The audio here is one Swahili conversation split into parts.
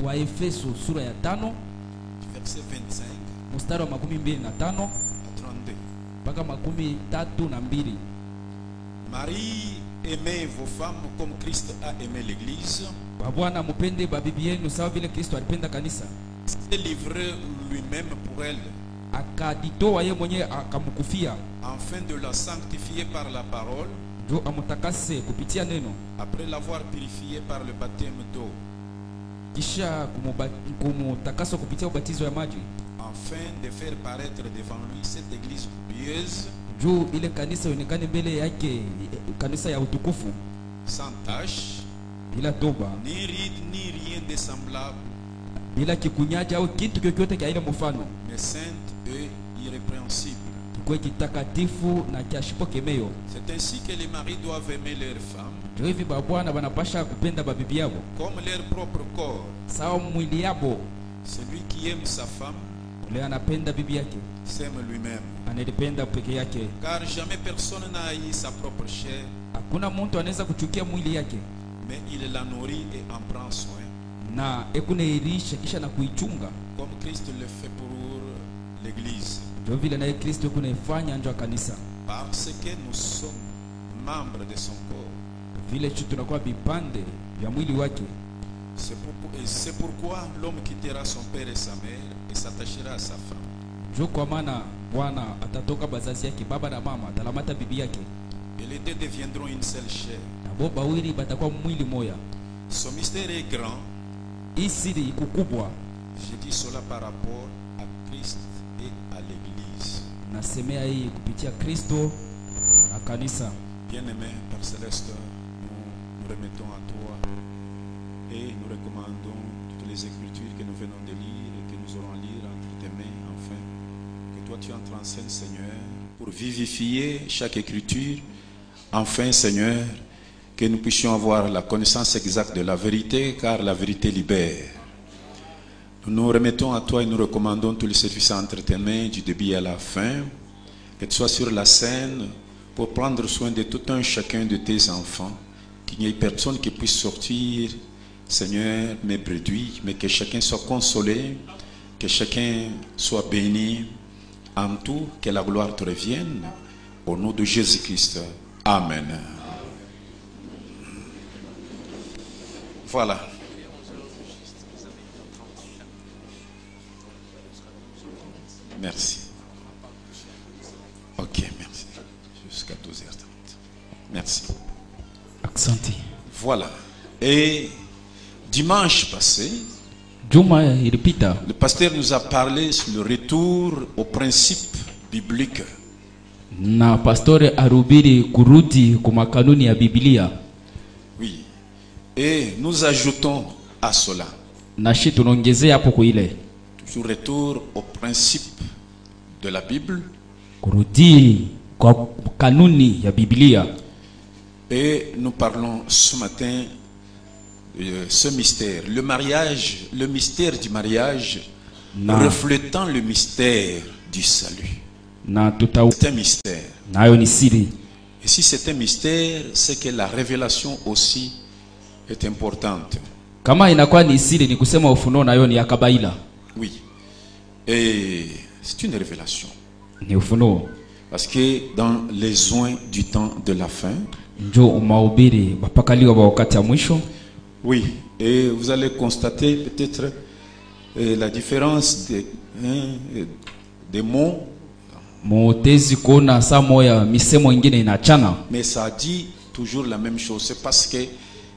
wa Efeso sura ya 5 verset 25 mstari wa 25 à 32. mpaka 32. Marie, aimez vos femmes comme Christ a aimé l'église. Bwana mupende babibi yenu sawa vile Kristo alipenda kanisa. Il s'est livré lui-même pour elle, Akaditoa yeye mwenyewe akamkufia afin de la sanctifier par la parole, ndio amutakase kupitia neno, après l'avoir purifiée par le baptême d'eau, kisha kumutakasa kupitia ubatizo wa maji, afin de faire paraître devant lui cette église glorieuse, juu ile kanisa ionekane mbele yake, kanisa ya utukufu, sans tache, bila toba, ni ride, ni rien de semblable, bila kikunyaja au kitu chochote cha ile mfano, mais sainte et irrépréhensible. kwa kitakatifu na kiashipo kemeo. C'est ainsi que les maris doivent aimer leurs femmes, Ndio hivi babwana banapasha kupenda babibi yao comme leur propre corps. sawa mwili yabo. Celui qui aime sa femme Ule anapenda bibi yake s'aime lui-même, anadependa peke yake. car jamais personne n'a haï sa propre chair, Hakuna mtu anaweza kuchukia mwili yake, mais il la nourrit et en prend soin, na ekunairisha kisha na kuichunga, comme Christ le fait pour l'église, ndio vile naye Kristo kunaifanya njo kanisa, parce que nous sommes membres de son corps. vile tu tunakuwa vipande vya mwili wake. C'est pourquoi l'homme quittera son père et sa mère et s'attachera à sa femme, Njo kwa maana Bwana atatoka bazazi yake, baba na mama, atalamata bibi yake, et les deux deviendront une seule chair. na bo bawili batakuwa mwili moya. Ce mystère est grand. Hii siri iko kubwa, Je dis cela par rapport à Christ et à l'église. nasemea hii kupitia Kristo na kanisa. Bien-aimé Père Céleste, nous remettons à toi et nous recommandons toutes les écritures que nous venons de lire et que nous aurons à lire entre tes mains, enfin, que toi tu entres en scène, Seigneur, pour vivifier chaque écriture, enfin, Seigneur, que nous puissions avoir la connaissance exacte de la vérité, car la vérité libère. Nous nous remettons à toi et nous recommandons tous les services entre tes mains, du début à la fin, que tu sois sur la scène pour prendre soin de tout un chacun de tes enfants, qu'il n'y ait personne qui puisse sortir, Seigneur, mes brebis, mais que chacun soit consolé, que chacun soit béni, en tout, que la gloire te revienne, au nom de Jésus-Christ. Amen. Voilà. Merci. Ok, merci. Jusqu'à 12h30. Merci. Asante. Voilà. Et dimanche passé, Juma ilipita le pasteur nous a parlé sur le retour au principe biblique. na pastore arubiri kurudi kwa makanuni ya Biblia, Oui. Et nous ajoutons à cela, na shi tunaongezea hapo kwa ile toujours retour au principe de la Bible. kurudi kwa kanuni ya Biblia. Et nous parlons ce matin de ce mystère, le mariage, le mystère du mariage, reflétant le mystère du salut. Na C'est un mystère. nayo ni siri. Et si c'est un mystère, c'est que la révélation aussi est importante. Kama inakuwa ni siri, ni kusema ufunuo nayo ni ya kabaila. Oui. Et c'est une révélation. Ni ufunuo. Parce que dans les soins du temps de la fin, Njo mahubiri bapakaliwa wa wakati ya mwisho. oui, et vous allez constater peut-être la différence des mots, Mutezi kuona saa moya misemo ingine inachana, mais ça dit toujours la même chose. C'est parce que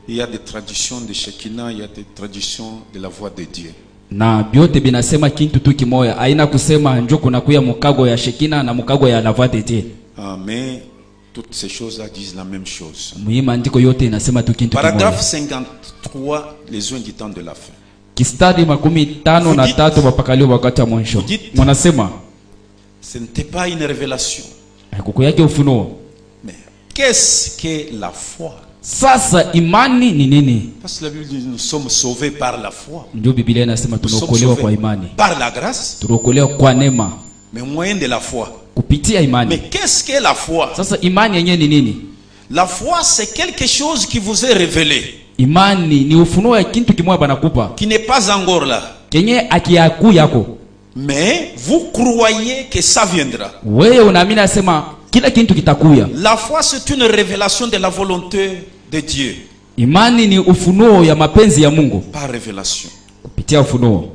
il y a des traditions de Shekinah, il y a des traditions de la voix de Dieu. na byote binasema kintu tu kimoya, haina kusema njo kuna kuya mukago ya Shekina na mukago ya Lavadete. Mais toutes ces choses-là disent la même chose. Muhimu ndiko yote inasema tu kintu kimoya. Paragraphe 53, les soins du temps de la fin. Kistadi 53 bapakaliwa wakati ya mwisho. Mwanasema ce n'était pas une révélation. kuku yake ufunuo. Mais qu'est-ce que la foi? Sasa imani ni nini? Parce que la Bible dit nous sommes sauvés par la foi. Ndio Biblia inasema tunaokolewa kwa imani. Par la grâce. Tunaokolewa kwa neema. Mais moyen de la foi. Kupitia imani. Mais qu'est-ce que la foi? Sasa imani yenyewe ni nini? La foi c'est quelque chose qui vous est révélé. Imani ni ufunuo ya kintu kimoya banakupa. qui n'est pas encore là. Kenye akiyaku yako. Mais vous croyez que ça viendra. Wewe unaamini asema kila kintu kitakuya. La foi, c'est une révélation de la volonté de Dieu. Imani ni ufunuo ya mapenzi ya Mungu. Par révélation. Kupitia ufunuo.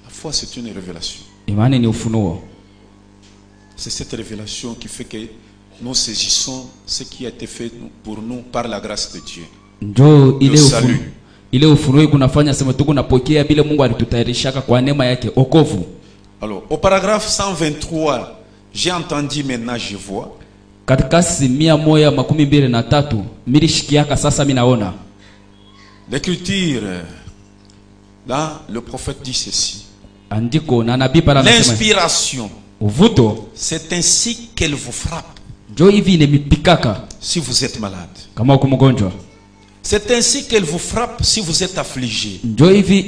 La foi, c'est une révélation. Imani ni ufunuo. C'est cette révélation qui fait que nous saisissons ce qui a été fait pour nous par la grâce de Dieu. Njo ile ufunuo. Ile ufunuo kunafanya sema tuko napokea bila Mungu alitutayarishaka kwa neema yake okovu. Alors, au paragraphe 123, j'ai entendu, maintenant je vois. Katika 123 milishikiaka sasa minaona. L'écriture, là, le prophète dit ceci. Andiko na nabii para anasema. L'inspiration, uvuto, c'est ainsi qu'elle vous frappe. Njo hivi inemipikaka si vous êtes malade. Kama uko mgonjwa. C'est ainsi qu'elle vous frappe si vous êtes affligé. Njo hivi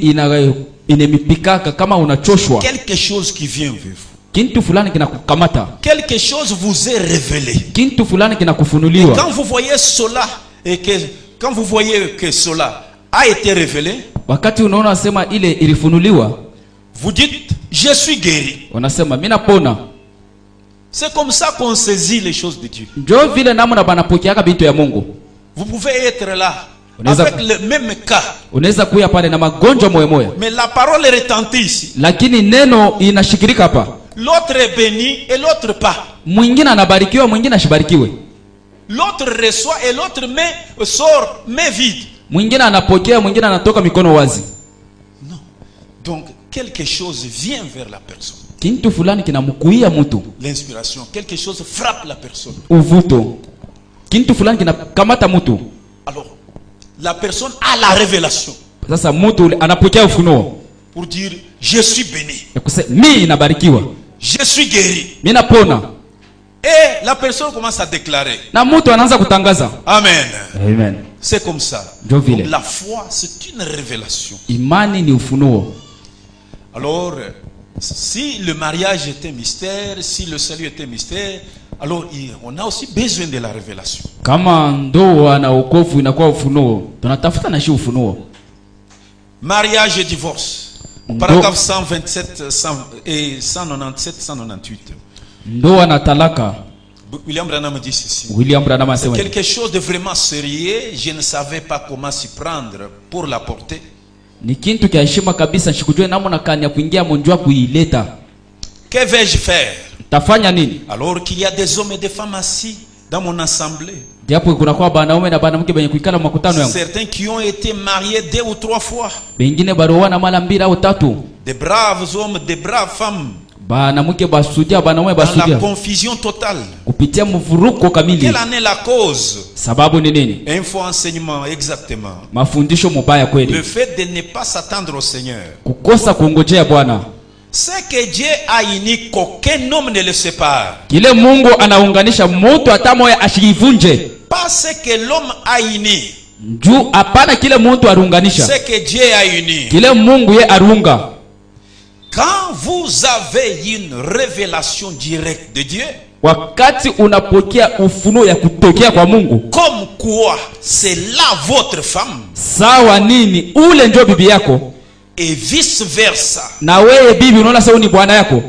inemipikaka kama unachoshwa. Quelque chose qui vient vers vous. Kintu fulani kinakukamata. Quelque chose vous est révélé. Kintu fulani kinakufunuliwa. Quand vous voyez cela et que quand vous voyez que cela a été révélé, wakati unaona sema ile ilifunuliwa, vous dites je suis guéri. Unasema mimi napona. C'est comme ça qu'on saisit les choses de Dieu. Njo vile namna banapokeaka bitu ya Mungu. Vous pouvez être là avec le même cas. Unaweza kuya pale na magonjwa moyo. Mais la parole retentit ici. Lakini neno inashikirika hapa. L'autre est béni et l'autre pas. Mwingine anabarikiwa, mwingine ashibarikiwe. L'autre reçoit et l'autre sort mais vide. Mwingine anapokea, mwingine anatoka mikono wazi. Non. Donc quelque chose vient vers la personne. Kintu fulani kinamkuia mtu. L'inspiration, quelque chose frappe la personne. Uvuto. Kintu fulani kinakamata mtu. Alors, la personne a la révélation. Sasa mtu anapokea ufunuo. Pour dire je suis béni. Mimi nabarikiwa. Je suis guéri. Mimi napona. Et la personne commence à déclarer. Na mtu anaanza kutangaza. Amen. Amen. C'est comme ça. Donc, la foi, c'est une révélation. Imani ni ufunuo. Alors, si le mariage était mystère, si le salut était mystère, alors on a aussi besoin de la révélation. Kama ndoa na wokovu inakuwa ufunuo, tunatafuta na shi ufunuo. Mariage et divorce. Paragraphe 127 et 197, 198. Ndoa na talaka. William Branham dit ceci. William Branham asema quelque chose de vraiment sérieux, je ne savais pas comment s'y prendre pour la porter. Ni kintu kia heshima kabisa, shikujue namna kani ya kuingia monjwa kuileta. Que vais-je faire? Tafanya nini? Alors qu'il y a des hommes et des femmes assis dans mon assemblée. Japo kuna kwa banaume na banamke benye kuikala makutano yangu. Certains qui ont été mariés 2 ou 3 fois. Bengine barowana mara 2 au 3. Des braves hommes, des braves femmes. Banamke basudia, banaume basudia. Dans la confusion totale. Kupitia mvuruko kamili. Quelle en est la cause? Sababu ni nini? Un faux enseignement, exactement. Mafundisho mubaya kweli. Le fait de ne pas s'attendre au Seigneur. Kukosa kuongojea Bwana. C'est que Dieu a uni qu'aucun homme ne le sépare. Kile Mungu anaunganisha mtu hata moyo ashivunje. Pas ce que l'homme a uni. Juu hapana kile mtu arunganisha. C'est que Dieu a uni. Kile Mungu ye arunga. Quand vous avez une révélation directe de Dieu, wakati unapokea ufunuo ya kutokea kwa Mungu, comme quoi c'est là votre femme, sawa nini ule ndio bibi yako, et vice versa, na wewe bibi unaona sawa ni bwana yako,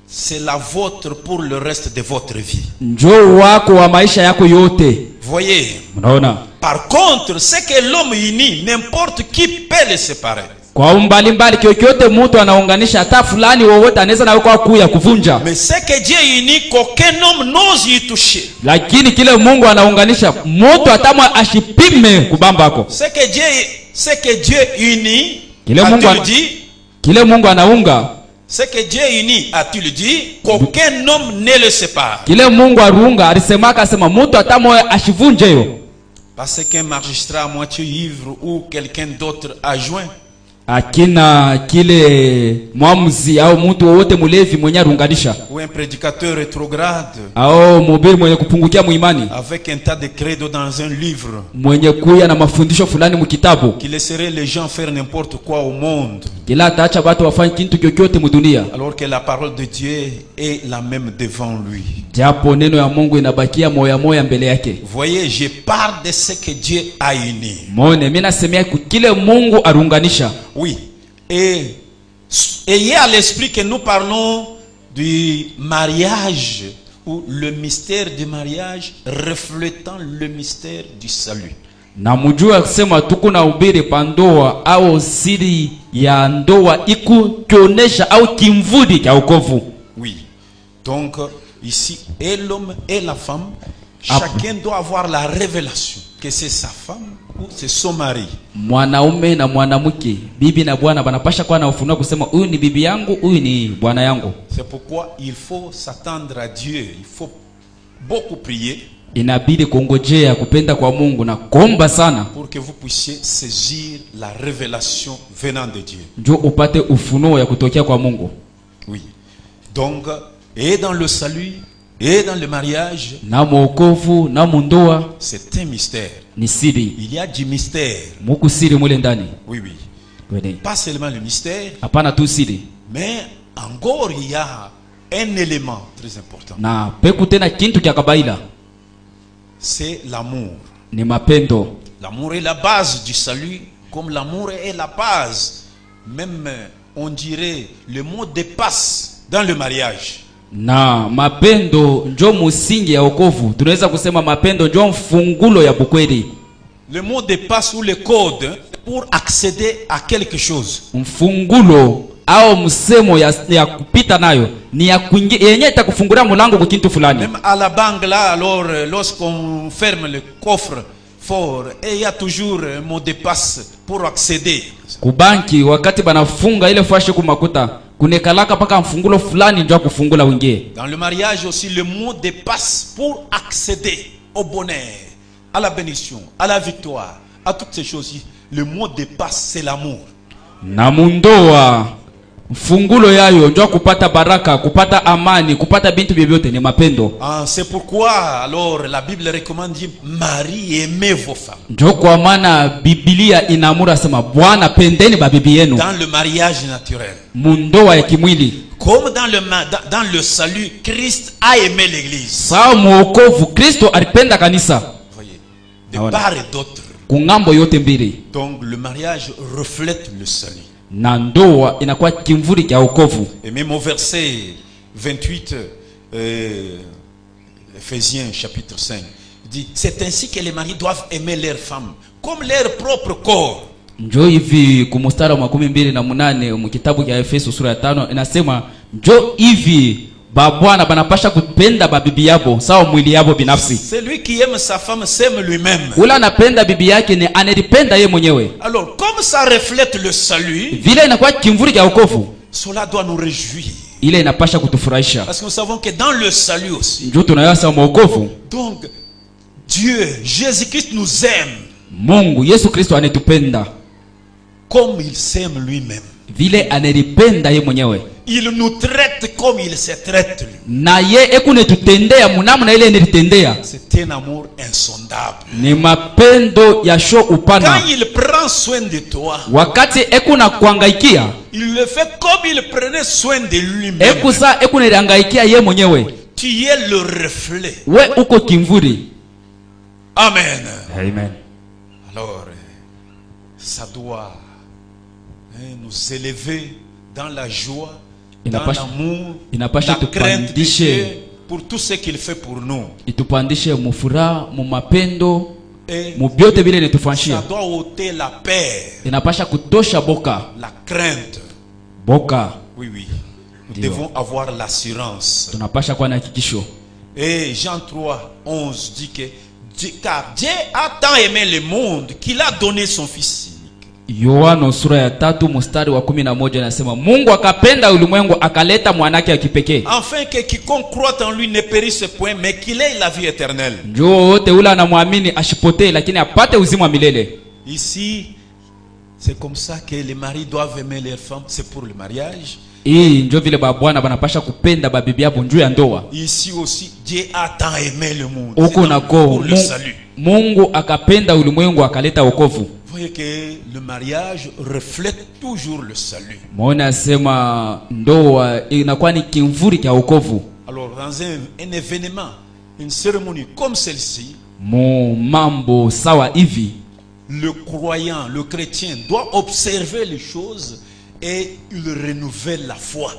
c'est la vôtre pour le reste de votre vie. Njoo wako wa maisha yako yote. Voyez. Unaona? Par contre, c'est que l'homme uni, n'importe qui peut le séparer. Kwa umbali mbali kyote mtu anaunganisha, hata fulani wowote anaweza na kwa kuya kuvunja. Mais c'est que Dieu uni qu'aucun homme n'ose y toucher. Lakini kile Mungu anaunganisha mtu hata mwa ashipime kubambako. C'est que Dieu uni, kile Mungu anaunga. C'est que Dieu uni, a-t-il dit, qu'aucun homme ne le sépare. Kile Mungu arunga alisemaka sema mtu hata mwa ashivunje yo. Parce qu'un magistrat à moitié ivre ou quelqu'un d'autre a joint akina kile mwamuzi au mtu wote mulevi mwenye arunganisha ou un prédicateur rétrograde au mhubiri mwenye kupungukia muimani avec un tas de credos dans un livre mwenye kuya na mafundisho fulani mkitabu qui laisserait les gens faire n'importe quoi au monde, kila ataacha watu wafanye kitu chochote mudunia, alors que la parole de Dieu est la même devant lui. japo neno ya Mungu inabakia moya moya mbele yake. Voyez, je parle de ce que Dieu a uni. Mone mimi nasemea kile Mungu arunganisha. Oui. Et ayez à l'esprit que nous parlons du mariage ou le mystère du mariage reflétant le mystère du salut. Na mujua kusema tuko na ubiri pandoa au siri ya ndoa iku kionesha au kimvudi cha wokovu. Oui. Donc ici, et l'homme et la femme, chacun doit avoir la révélation que c'est sa femme ou c'est son mari. Mwanaume na mwanamke, bibi na bwana banapasha kuwa na ufunuo kusema huyu ni bibi yangu, huyu ni bwana yangu. C'est pourquoi il faut s'attendre à Dieu, il faut beaucoup prier. Inabidi kungojea kupenda kwa Mungu na kuomba sana pour que vous puissiez saisir la révélation venant de Dieu. njo upate ufunuo ya kutokea kwa Mungu. Oui. Donc, et dans le salut, et dans le mariage, Na mwokovu na mundoa c'est un mystère. ni siri. Il y a du mystère. Muku siri mule ndani. Oui, oui. Kweli. Pas seulement le mystère, Hapana tu siri. mais encore il y a un élément très important. Na peku tena kintu kya kabaila C'est l'amour. ni mapendo. L'amour est la base du salut, comme l'amour est la base. Même, on dirait, le mot dépasse dans le mariage. Na mapendo njo musingi ya wokovu. Tunaweza kusema mapendo njo mfungulo ya bukweli. Le mot dépasse ou le code pour accéder à quelque chose. Mfungulo au msemo ya kupita nayo ni ya kuingia yenye itakufungulia mlango kwa kitu fulani. Même à la banque là, alors lorsqu'on ferme le coffre fort, et il y a toujours un mot de passe pour accéder. Kubanki wakati banafunga ile fashi kumakuta kunekalaka paka mfungulo fulani ndio kufungula wingie. Dans le mariage aussi, le mot de passe pour accéder au bonheur, à la bénédiction, à la victoire, à toutes ces choses. Le mot de passe, c'est l'amour. Na mundoa mfungulo yayo ndio kupata baraka, kupata amani, kupata bintu vyovyote ni mapendo. Ah, c'est pourquoi alors la Bible recommande dit Marie, aimez vos femmes. Ndio kwa maana Biblia inaamuru sema bwana pendeni babibi yenu. Dans le mariage naturel. Mundoa ya kimwili. Comme dans le salut, Christ a aimé l'église. Sawa mwokovu Kristo alipenda kanisa. Vous voyez, de part et d'autre. Kungambo yote mbili. Donc le mariage reflète le salut. Na ndoa inakuwa kimvuri cha wokovu. Et même au verset 28, Ephésiens chapitre 5, il dit, c'est ainsi que les maris doivent aimer leurs femmes comme leur propre corps. Njo hivi kumustara wa 28 mkitabu cha Efeso sura ya 5 inasema njo hivi babwana banapasha kupenda babibi yabo sawa mwili yabo binafsi. Celui qui aime sa femme s'aime lui-même. Ula anapenda bibi yake ni anelipenda yeye mwenyewe. Alors comme ça reflète le salut, Vile inakuwa kimvuri cha wokovu, cela doit nous réjouir. ile inapasha kutufurahisha. Parce que nous savons que dans le salut aussi, Njo tunayasa wokovu. donc Dieu, Jésus-Christ nous aime Mungu Yesu Kristo anetupenda comme il s'aime lui-même. vile anelipenda yeye mwenyewe. Il nous traite comme il se traite lui. Na ye ekunetutendea munamuna ile nilitendea. C'est un amour insondable. Ni mapendo ya sho upana. Quand il prend soin de toi, Wakati ekuna kuangaikia, il le fait comme il prenait soin de lui-même. ekusa ekunelangaikia ye mwenyewe. Tu es le reflet. We uko kimvuri. Amen. Amen. Alors, ça doit nous élever dans la joie, dans l'amour, inapasha la crainte de tupandishe, Dieu pour tout ce qu'il fait pour nous. itupandishe mufuraha, mu mapendo, Et mu byote vile ça netufanyia. doit ôter la paix, Inapasha kutosha boka. la crainte. Boka. Oui, oui. Nous Dieu. devons avoir l'assurance. Tunapasha kuwa na hakikisho. Et Jean 3, 11 dit que car Dieu a tant aimé le monde qu'il a donné son Fils unique. Yohana sura ya 3 mstari wa 11 inasema Mungu akapenda ulimwengu akaleta mwanake wa kipekee. Afin que quiconque croit en lui ne périsse point, mais qu'il ait la vie éternelle. Njoo wote ule anamwamini ashipotee lakini apate uzima wa milele. Ici, C'est comme ça que les maris doivent aimer leurs femmes. C'est pour le mariage. Hii ndio vile babwana banapasha kupenda babibi yabo njuu ya ndoa. Ici aussi, Dieu a tant aimé le monde. Huko nako Pour le salut. Mungu akapenda ulimwengu akaleta wokovu. Vous voyez que le mariage reflète toujours le salut. Muone sema ndoa inakuwa ni kimvuri cha wokovu. Alors dans un événement, une cérémonie comme celle-ci, Mambo sawa hivi, le croyant, le chrétien doit observer les choses et il renouvelle la foi.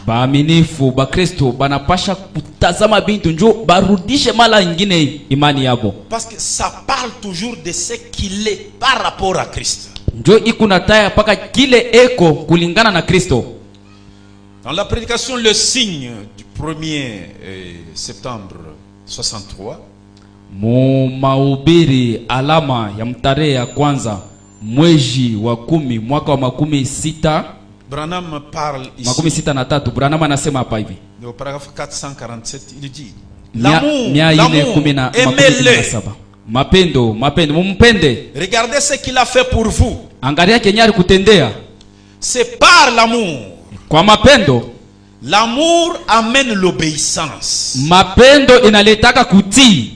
baaminifu bakristo banapasha kutazama bintu njoo barudishe mala ingine imani yabo, Parce que ça parle toujours de ce qu'il est par rapport à Christ. njoo ikuna taya paka kile eko kulingana na Kristo. Dans la prédication, le signe du 1er septembre 63, Mahubiri alama ya mtarehe ya kwanza mwezi wa 10 mwaka wa 16 Branham parle ici, 63. Branham anasema hapa hivi, au paragraphe 447, il dit l'amour, aimez-le. Mapendo, mumpende. Regardez ce qu'il a fait pour vous. Angalia kenye alikutendea. C'est par l'amour. Kwa mapendo. L'amour amène l'obéissance. Mapendo inaletaka kutii.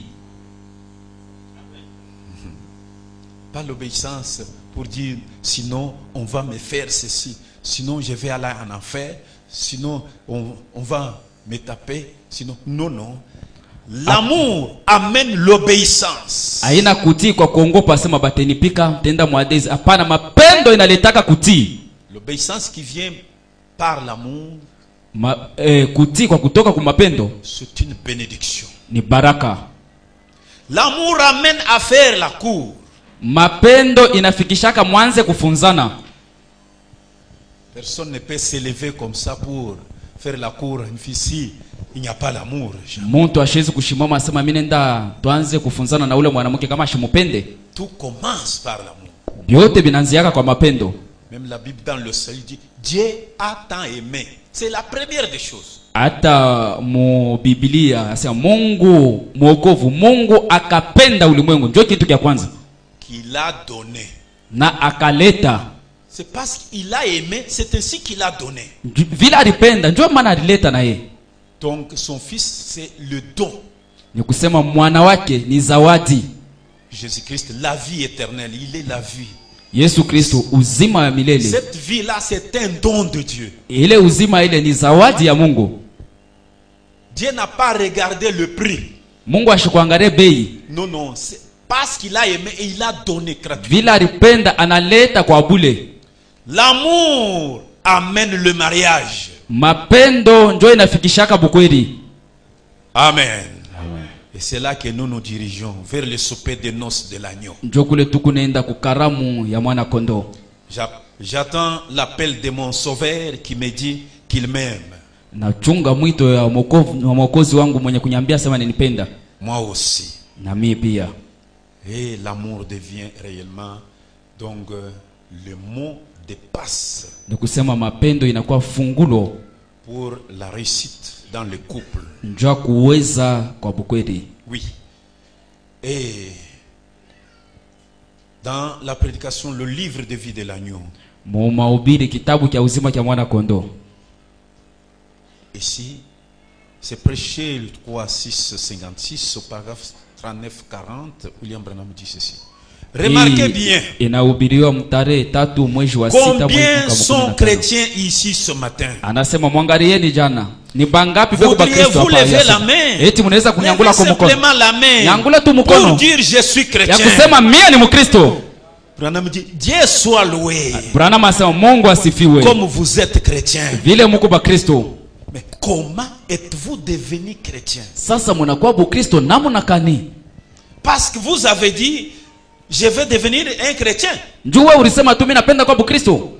Pas l'obéissance pour dire sinon on va me faire ceci, sinon je vais aller en enfer, sinon on va me taper, sinon non. L'amour amène l'obéissance. Haina kutii kwa kuongopa sema batenipika tenda mwadezi. Hapana, mapendo inaletaka kutii. L'obéissance qui vient par l'amour, kutii kwa kutoka kwa mapendo, c'est une bénédiction. ni baraka. L'amour amène à faire la cour. Mapendo inafikishaka mwanze kufunzana. Personne ne peut s'élever comme ça pour faire la cour une fille si il n'y a pas l'amour. Muntu ashezi kushimama sema mimi nenda tuanze kufunzana na ule mwanamke kama ashimupende. Tout commence par l'amour. Byote binanziaka kwa mapendo. Même la Bible dans le salut dit Dieu a tant aimé. C'est la première des choses. Hata mu Biblia asema Mungu mwokovu, Mungu akapenda ulimwengu, ndio kitu cha kwanza. Qu'il a donné. Na akaleta. C'est parce qu'il a aimé, c'est ainsi qu'il a donné. Vile alipenda ndio maana alileta na yeye. Donc son fils c'est le don. Ni kusema mwana wake ni zawadi. Jésus-Christ, la vie éternelle, il est la vie. Yesu Kristo uzima wa milele. Cette vie là c'est un don de Dieu. Ile uzima ile ni zawadi ya Mungu. Dieu n'a pas regardé le prix. Mungu ashikuangalie bei. Non, c'est parce qu'il a aimé et il a donné gratuitement. Vile alipenda analeta kwa bule. L'amour amène le mariage. Mapendo ndio inafikishaka bukweli. Amen. Et c'est là que nous nous dirigeons vers le souper de noces de l'agneau. Ndio kule tukunaenda kukaramu ya mwana kondoo. J'attends l'appel de mon sauveur qui me dit qu'il m'aime. Nachunga mwito ya mwokozi wangu mwenye kunyambia sema ninipenda. Moi aussi. Na mimi pia. Et l'amour devient réellement donc le mot de passe. Ni kusema mapendo inakuwa fungulo pour la réussite dans le couple. Njoo kuweza kwa bukweli. Oui. Et dans la prédication, le livre de vie de l'agneau. Mahubiri kitabu cha uzima cha mwana kondoo. Ici, c'est prêché le 3:6-56 au paragraphe 39-40. William Branham dit ceci. Remarquez bien. Inahubiriwa mtarehe 3 mwezi wa 6 Combien sont chrétiens ici ce matin? Anasema mwangalieni jana. Ni bangapi beko ba Kristo hapa? Levez la main. Eti mnaweza kunyangula kwa mkono. La main. Nyangula tu mkono. Pour dire je suis chrétien. Ya kusema mimi ni Mkristo. Branham dit Dieu soit loué. Branham asema Mungu asifiwe. Comme vous êtes chrétien. Vile mko ba Kristo. Mais comment êtes-vous devenu chrétien? Sasa mnakuwa bu Kristo namna kani? Parce que vous avez dit je vais devenir un chrétien. Njoo wewe ulisema tu mimi napenda kwa bu Kristo.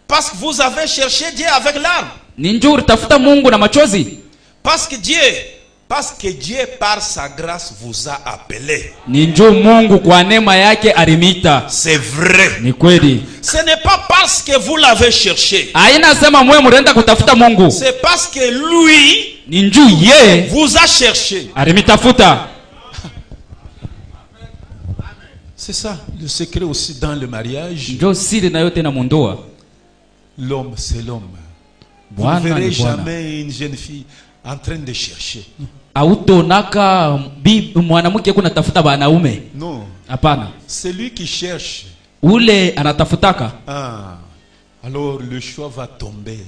Parce que vous avez cherché Dieu avec larmes. Ni njoo utafuta Mungu na machozi. Parce que Dieu par sa grâce vous a appelé. Ni njoo Mungu kwa neema yake alimita. C'est vrai. Ni kweli. Ce n'est pas parce que vous l'avez cherché. Haina sema mwe mrenda kutafuta Mungu. C'est parce que lui ni njoo yeye vous a cherché. Alimitafuta. C'est ça, le secret aussi dans le mariage. Njo siri na yote na mundoa. L'homme, c'est l'homme. Vous ne Bwana verrez ni bwana. jamais une jeune fille en train de chercher. Autonaka mwanamke kuna tafuta wanaume. Non. Hapana. C'est lui qui cherche. Ule anatafutaka. Ah. Alors le choix va tomber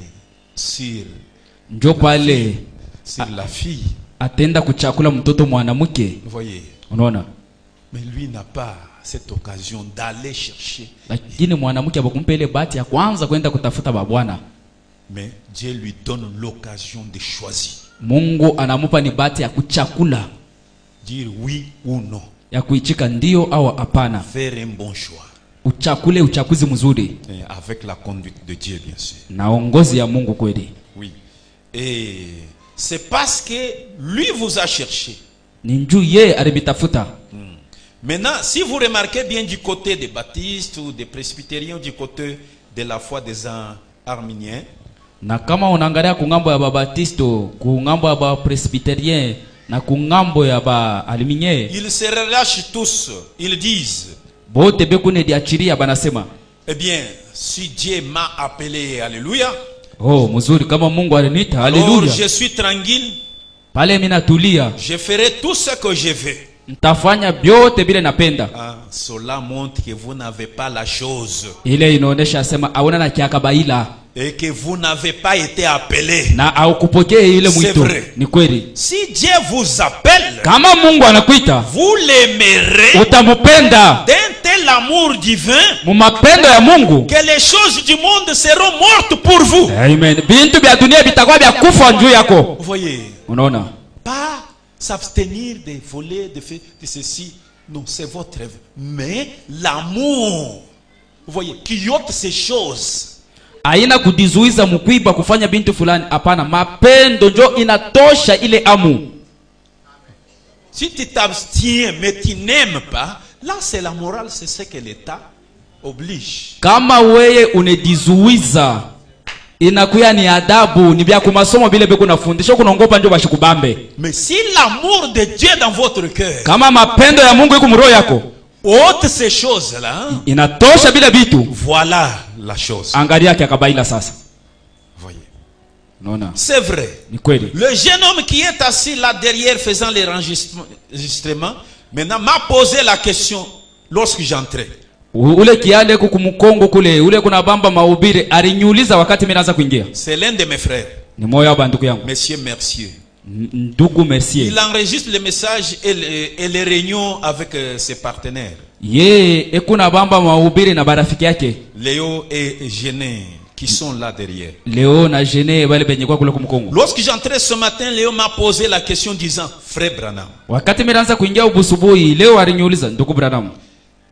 sur Njo pale la fille. atenda kuchakula mtoto mwanamke. Vous voyez. Unaona? Mais lui n'a pas cette occasion d'aller chercher. Lakini mwanamke abakumpa ile bahati ya kwanza kwenda kutafuta babwana. Mais Dieu lui donne l'occasion de choisir. Mungu anamupa ni bahati ya kuchakula. Dire oui ou non. Ya kuichika ndio au hapana. Faire un bon choix. Uchakule uchakuzi mzuri. Et avec la conduite de Dieu, bien sûr. Na ongozi ya Mungu kweli. Oui. Et c'est parce que lui vous a cherché. Ni njuu ye alibitafuta. Maintenant, si vous remarquez bien du côté des baptistes ou des presbytériens, du côté de la foi des arminiens, Na kama unaangalia kungambo ya babatisto, kungambo ya bapresbyterien na kungambo ya baalminye, ils se relâchent tous, ils disent, bote bekune diachiria banasema, eh bien, si Dieu m'a appelé, alléluia, oh mzuri kama Mungu aliniita, alors haleluya. je suis tranquille, Pale mimi natulia, je ferai tout ce que je veux. nitafanya vyote vile napenda. Ah, cela montre que vous n'avez pas la chose Ile inaonesha sema auna na kiakabaila et que vous n'avez pas été appelé. na aukupokee ile C'est mwito. vrai. Ni kweli. Si Dieu vous appelle, Kama Mungu anakuita, vous l'aimerez utamupenda d'un tel amour divin mu mapendo ya Mungu. que les choses du monde seront mortes pour vous. Amen. Bintu vya dunia vitakuwa vya kufa juu yako. Vous voyez, Unaona? pas s'abstenir de voler, de faire de ceci. Non, c'est votre rêve. Mais l'amour, vous voyez, qui ôte ces choses. Haina kudizuiza mkuiba kufanya bintu fulani, hapana. Mapendo njo inatosha ile amu. Si tu t'abstiens mais tu n'aimes pas, là c'est la morale, c'est ce que l'État oblige. Kama weye unedizuiza, inakuya ni adabu, ni vya kumasomo vile beku nafundisha kunongopa njo bashikubambe. Mais si l'amour de Dieu dans votre cœur Kama mapendo ya Mungu iko mroho yako, ôte ces choses-là, inatosha bila vitu. voilà la chose. Angalia kiakabaila sasa. Voyez. Unaona? C'est vrai. Ni kweli. Le jeune homme qui est assis là derrière faisant les enregistrements, maintenant m'a posé la question lorsque j'entrais. Ule kiande huko kumkongo kule, ule kuna bamba mahubiri, aliniuliza wakati mimi naanza kuingia. C'est l'un de mes frères, Ni moyo wa ndugu yangu. Monsieur Mercier. Ndugu Mercier. Il enregistre les messages et les réunions avec ses partenaires. Ye ekuna bamba mahubiri na barafiki yake. Léo et Géné qui sont là derrière. Leo na Jene wale benye kwa kule kumkongo. Lorsque j'entrais ce matin, Léo m'a posé la question disant, Frère Branham, Wakati mimi naanza kuingia ubusubuhi, leo aliniuliza ndugu Branham,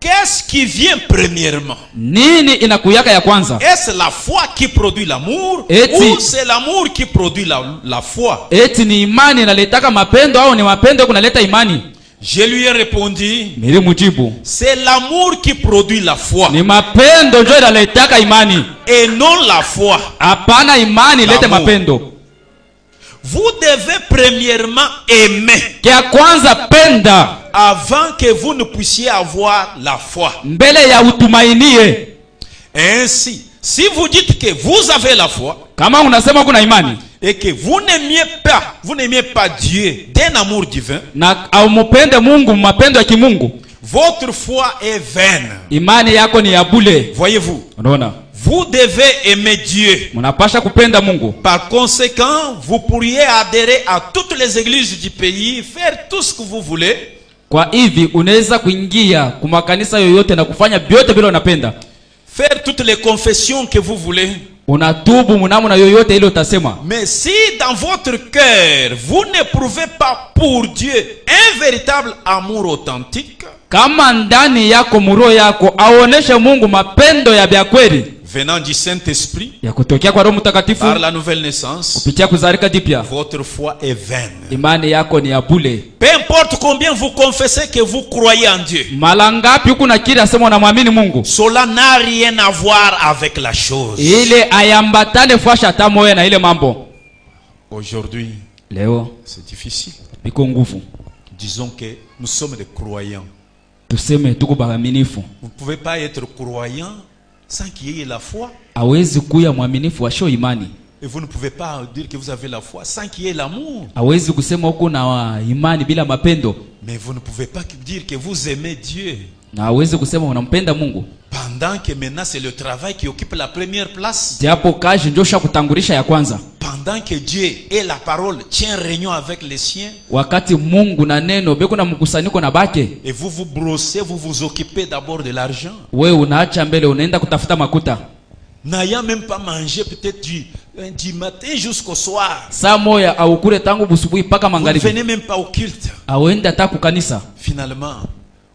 qu'est-ce qui vient premièrement? nini inakuyaka ya kwanza? Est-ce la foi qui produit l'amour ou c'est l'amour qui produit la foi? Eti ni imani inaletaka mapendo au ni mapendo kunaleta imani? Je lui ai répondu, Mimi mujibu, c'est l'amour qui produit la foi ni mapendo ndio inaletaka imani. et non la foi. Hapana imani lete L'amour. mapendo. Vous devez premièrement aimer Kia kwanza penda avant que vous ne puissiez avoir la foi. mbele ya utumainie. Ainsi, si vous dites que vous avez la foi Kama unasema kuna imani et que vous n'aimiez pas Dieu d'un amour divin, na au mupende Mungu mapendo ya kimungu, votre foi est vaine. imani yako ni ya bule. Voyez-vous, Unaona? vous devez aimer Dieu. Mnapasha kupenda Mungu. Par conséquent, vous pourriez adhérer à toutes les églises du pays, faire tout ce que vous voulez. Kwa hivi unaweza kuingia kumakanisa yoyote na kufanya vyote vile unapenda. Faire toutes les confessions que vous voulez. Unatubu mnamo na yoyote ile utasema. Mais si dans votre cœur, vous n'éprouvez pas pour Dieu un véritable amour authentique, Kama ndani yako muro yako aoneshe Mungu mapendo ya vya kweli venant du Saint-Esprit, ya kutokea kwa Roho Mtakatifu par la nouvelle naissance, kupitia kuzalika jipya, votre foi est vaine. imani yako ni ya bule. Peu importe combien vous confessez que vous croyez en Dieu, Mara ngapi huku nakiri asema unamwamini Mungu, cela n'a rien à voir avec la chose. ile ayambatane fasha tamoya na ile mambo. Aujourd'hui, Leo c'est difficile. biko nguvu. Disons que nous sommes des croyants. tuseme tuko baaminifu. Vous ne pouvez pas être croyant sans qu'il y ait la foi. Hawezi kuya mwaminifu wasio imani. Et vous ne pouvez pas dire que vous avez la foi sans qu'il y ait l'amour. Hawezi kusema uko na imani bila mapendo. Mais vous ne pouvez pas dire que vous aimez Dieu. Na hawezi kusema unampenda Mungu. Pendant que maintenant c'est le travail qui occupe la première place. Japo kazi ndio shakutangulisha ya kwanza. Pendant que Dieu et la parole tient réunion avec les siens. Wakati Mungu na neno beko na mkusanyiko na bake. Et vous vous brossez, vous vous occupez d'abord de l'argent. Wewe unaacha mbele unaenda kutafuta makuta. N'ayant même pas mangé peut-être du matin jusqu'au soir. Saa moya au kule tangu busubuhi paka Vous ne magharibi. venez même pas au culte. Awenda hata kukanisa. Finalement,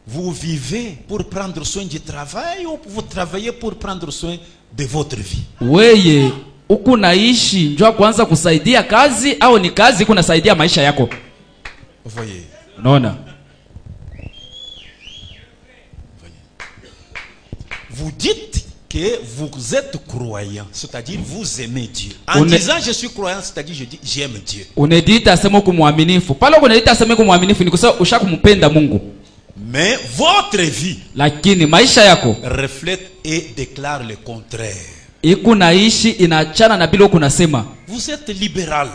vous vivez pour prendre soin du travail ou vous travaillez pour prendre soin de votre vie? Weye uku naishi njoo kuanza kusaidia kazi au ni kazi kunasaidia maisha yako? Vous voyez? Unaona? Vous dites que vous êtes croyant, c'est-à-dire vous aimez Dieu. En disant je suis croyant, c'est-à-dire je dis j'aime Dieu. Unajiita sema uko muaminifu. Pale unajiita sema uko muaminifu ni kwa sababu ushakumpenda Mungu. Mais votre vie, lakini maisha yako reflète et déclare le contraire. Iku naishi inaachana na bila kunasema. Vous êtes libéral.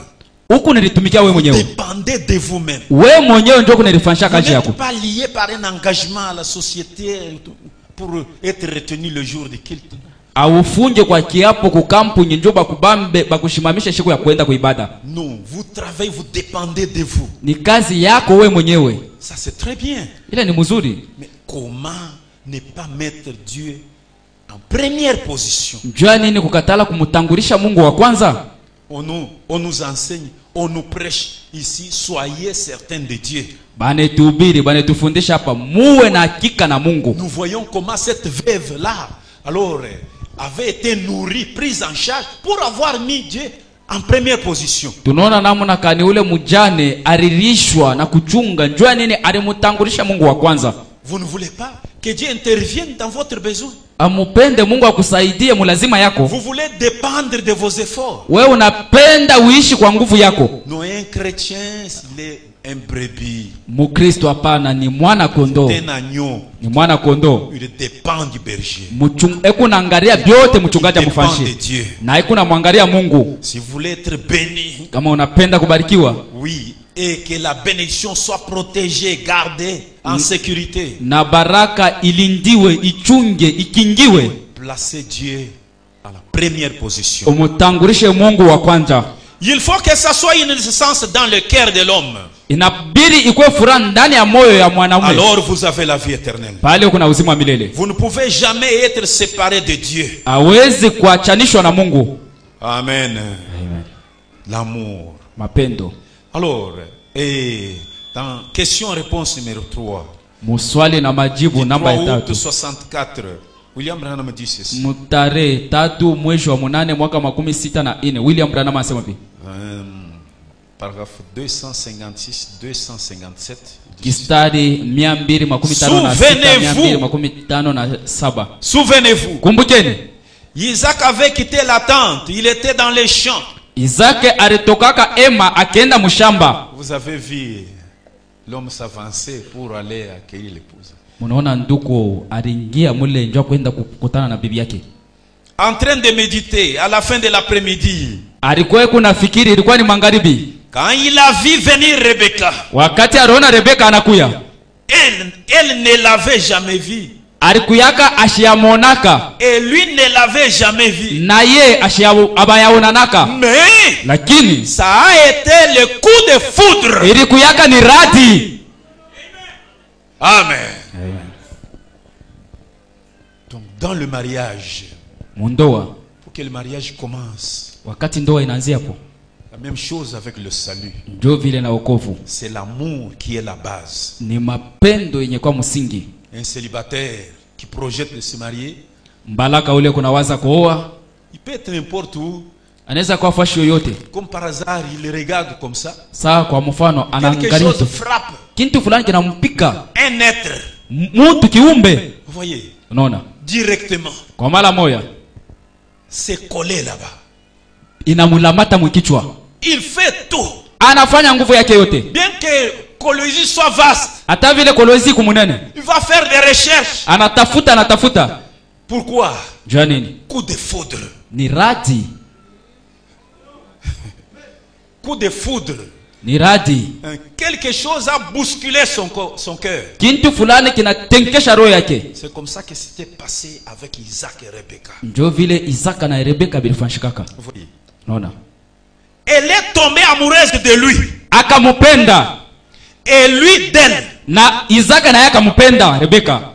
Huku nilitumikia wewe mwenyewe. Dépendez de vous-même. Wewe mwenyewe ndio kunalifanyisha kazi yako. Vous n'êtes pas lié par un engagement à la société pour être retenu le jour du culte. Aufunje kwa kiapo ku kampuni njoo bakubambe bakushimamisha siku ya kwenda kuibada. Non, vous travaillez, vous dépendez de vous. Ni kazi yako wewe mwenyewe. Ça c'est très bien. Ile ni mzuri. Mais comment ne pas mettre Dieu en première position? Njoo nini kukatala kumtangulisha Mungu wa kwanza? On nous enseigne, on nous prêche ici, soyez certains de Dieu. Bane tuhubiri, bane tufundisha hapa muwe na hakika na Mungu. Nous voyons comment cette veuve là alors avait été nourrie, prise en charge pour avoir mis Dieu en première position. Tunaona namna kani ule mujane aririshwa na kuchunga njoo nini alimutangulisha Mungu wa kwanza. Vous ne voulez pas que Dieu intervienne dans votre besoin? Amupende Mungu akusaidie mulazima yako. Vous voulez dépendre de vos efforts. Wewe unapenda uishi kwa nguvu yako. Non, un chrétien, il est un brebis. Mukristo hapana, ni mwana kondoo. Un agneau. Ni mwana kondoo. Il dépend du berger. Eku naangalia vyote mchungaji amfanyie. Dieu. Na eku namwangalia Mungu. Si vous voulez être béni. Kama unapenda kubarikiwa. Oui, et que la bénédiction soit protégée, gardée en sécurité. Na baraka ilindiwe, ichunge, ikingiwe. Placez Dieu à la première position. Umutangulishe Mungu wa kwanza. Il faut que ça soit une naissance dans le cœur de l'homme. Inabidi ikuwe furaha ndani ya moyo ya mwanamume. Alors vous avez la vie éternelle. Pale kuna uzima milele. Vous ne pouvez jamais être séparé de Dieu. Hawezi kuachanishwa na Mungu. Amen. Amen. L'amour. Mapendo. Alors, et dans question-réponse numéro 3. Muswali na majibu namba 3. 64. William Branham dit ceci. Mutare 3 mwezi wa 8 mwaka 64. William Branham anasema hivi. Paragraphe 256 257. Kistari 256 Souvenez-vous. Kumbukeni. Isaac avait quitté la tente, il était dans les champs. Isaac alitokaka ema akaenda mshamba. Vous avez vu l'homme s'avancer pour aller accueillir l'épouse. Munaona nduko aliingia mule njoo kwenda kukutana na bibi yake. En train de méditer à la fin de l'après-midi. Alikuwa kuna fikiri ilikuwa ni magharibi. Quand il a vu venir Rebecca. Wakati aliona Rebecca anakuya. Elle ne l'avait jamais vu. Alikuyaka ashiamonaka. Et lui ne l'avait jamais vu. Na ye abayaonanaka. Mais lakini ça a été le coup de foudre. Ilikuyaka ni radi. Amen. Amen. Donc dans le mariage, mundoa, pour que le mariage commence, wakati ndoa inaanzia hapo, la même chose avec le salut. Ndio vile na wokovu. C'est l'amour qui est la base. Ni mapendo yenye kwa msingi. Un célibataire qui projette de se marier, mbalaka ule kuna waza kuoa, il peut être n'importe où. Anaweza kwa fashi yoyote. Comme par hasard, il regarde comme ça. Sawa, kwa mfano anaangalia quelque chose frappe. Kitu fulani kinampika. Un être. Mtu kiumbe. Vous voyez? Unaona? Directement. Kwa mara moja. C'est collé là-bas. Inamulamata mkichwa. Il fait tout. Anafanya nguvu yake yote. Bien que Colosie soit vaste, hata vile Kolwezi kumunene il va faire des recherches. anatafuta. Pourquoi? Jua nini? Coup de foudre. Ni radi, Coup de foudre. ni radi. Quelque chose a bousculé son cœur. Kintu fulani kinatenkesha roho yake. C'est comme ça que c'était passé avec Isaac et Rebecca. Njo vile Isaka na Rebeka bilifanyikaka. Vous voyez? Naona Elle est tombée amoureuse de lui. akamupenda Et lui d'elle. na Isaka naye akamupenda Rebeka.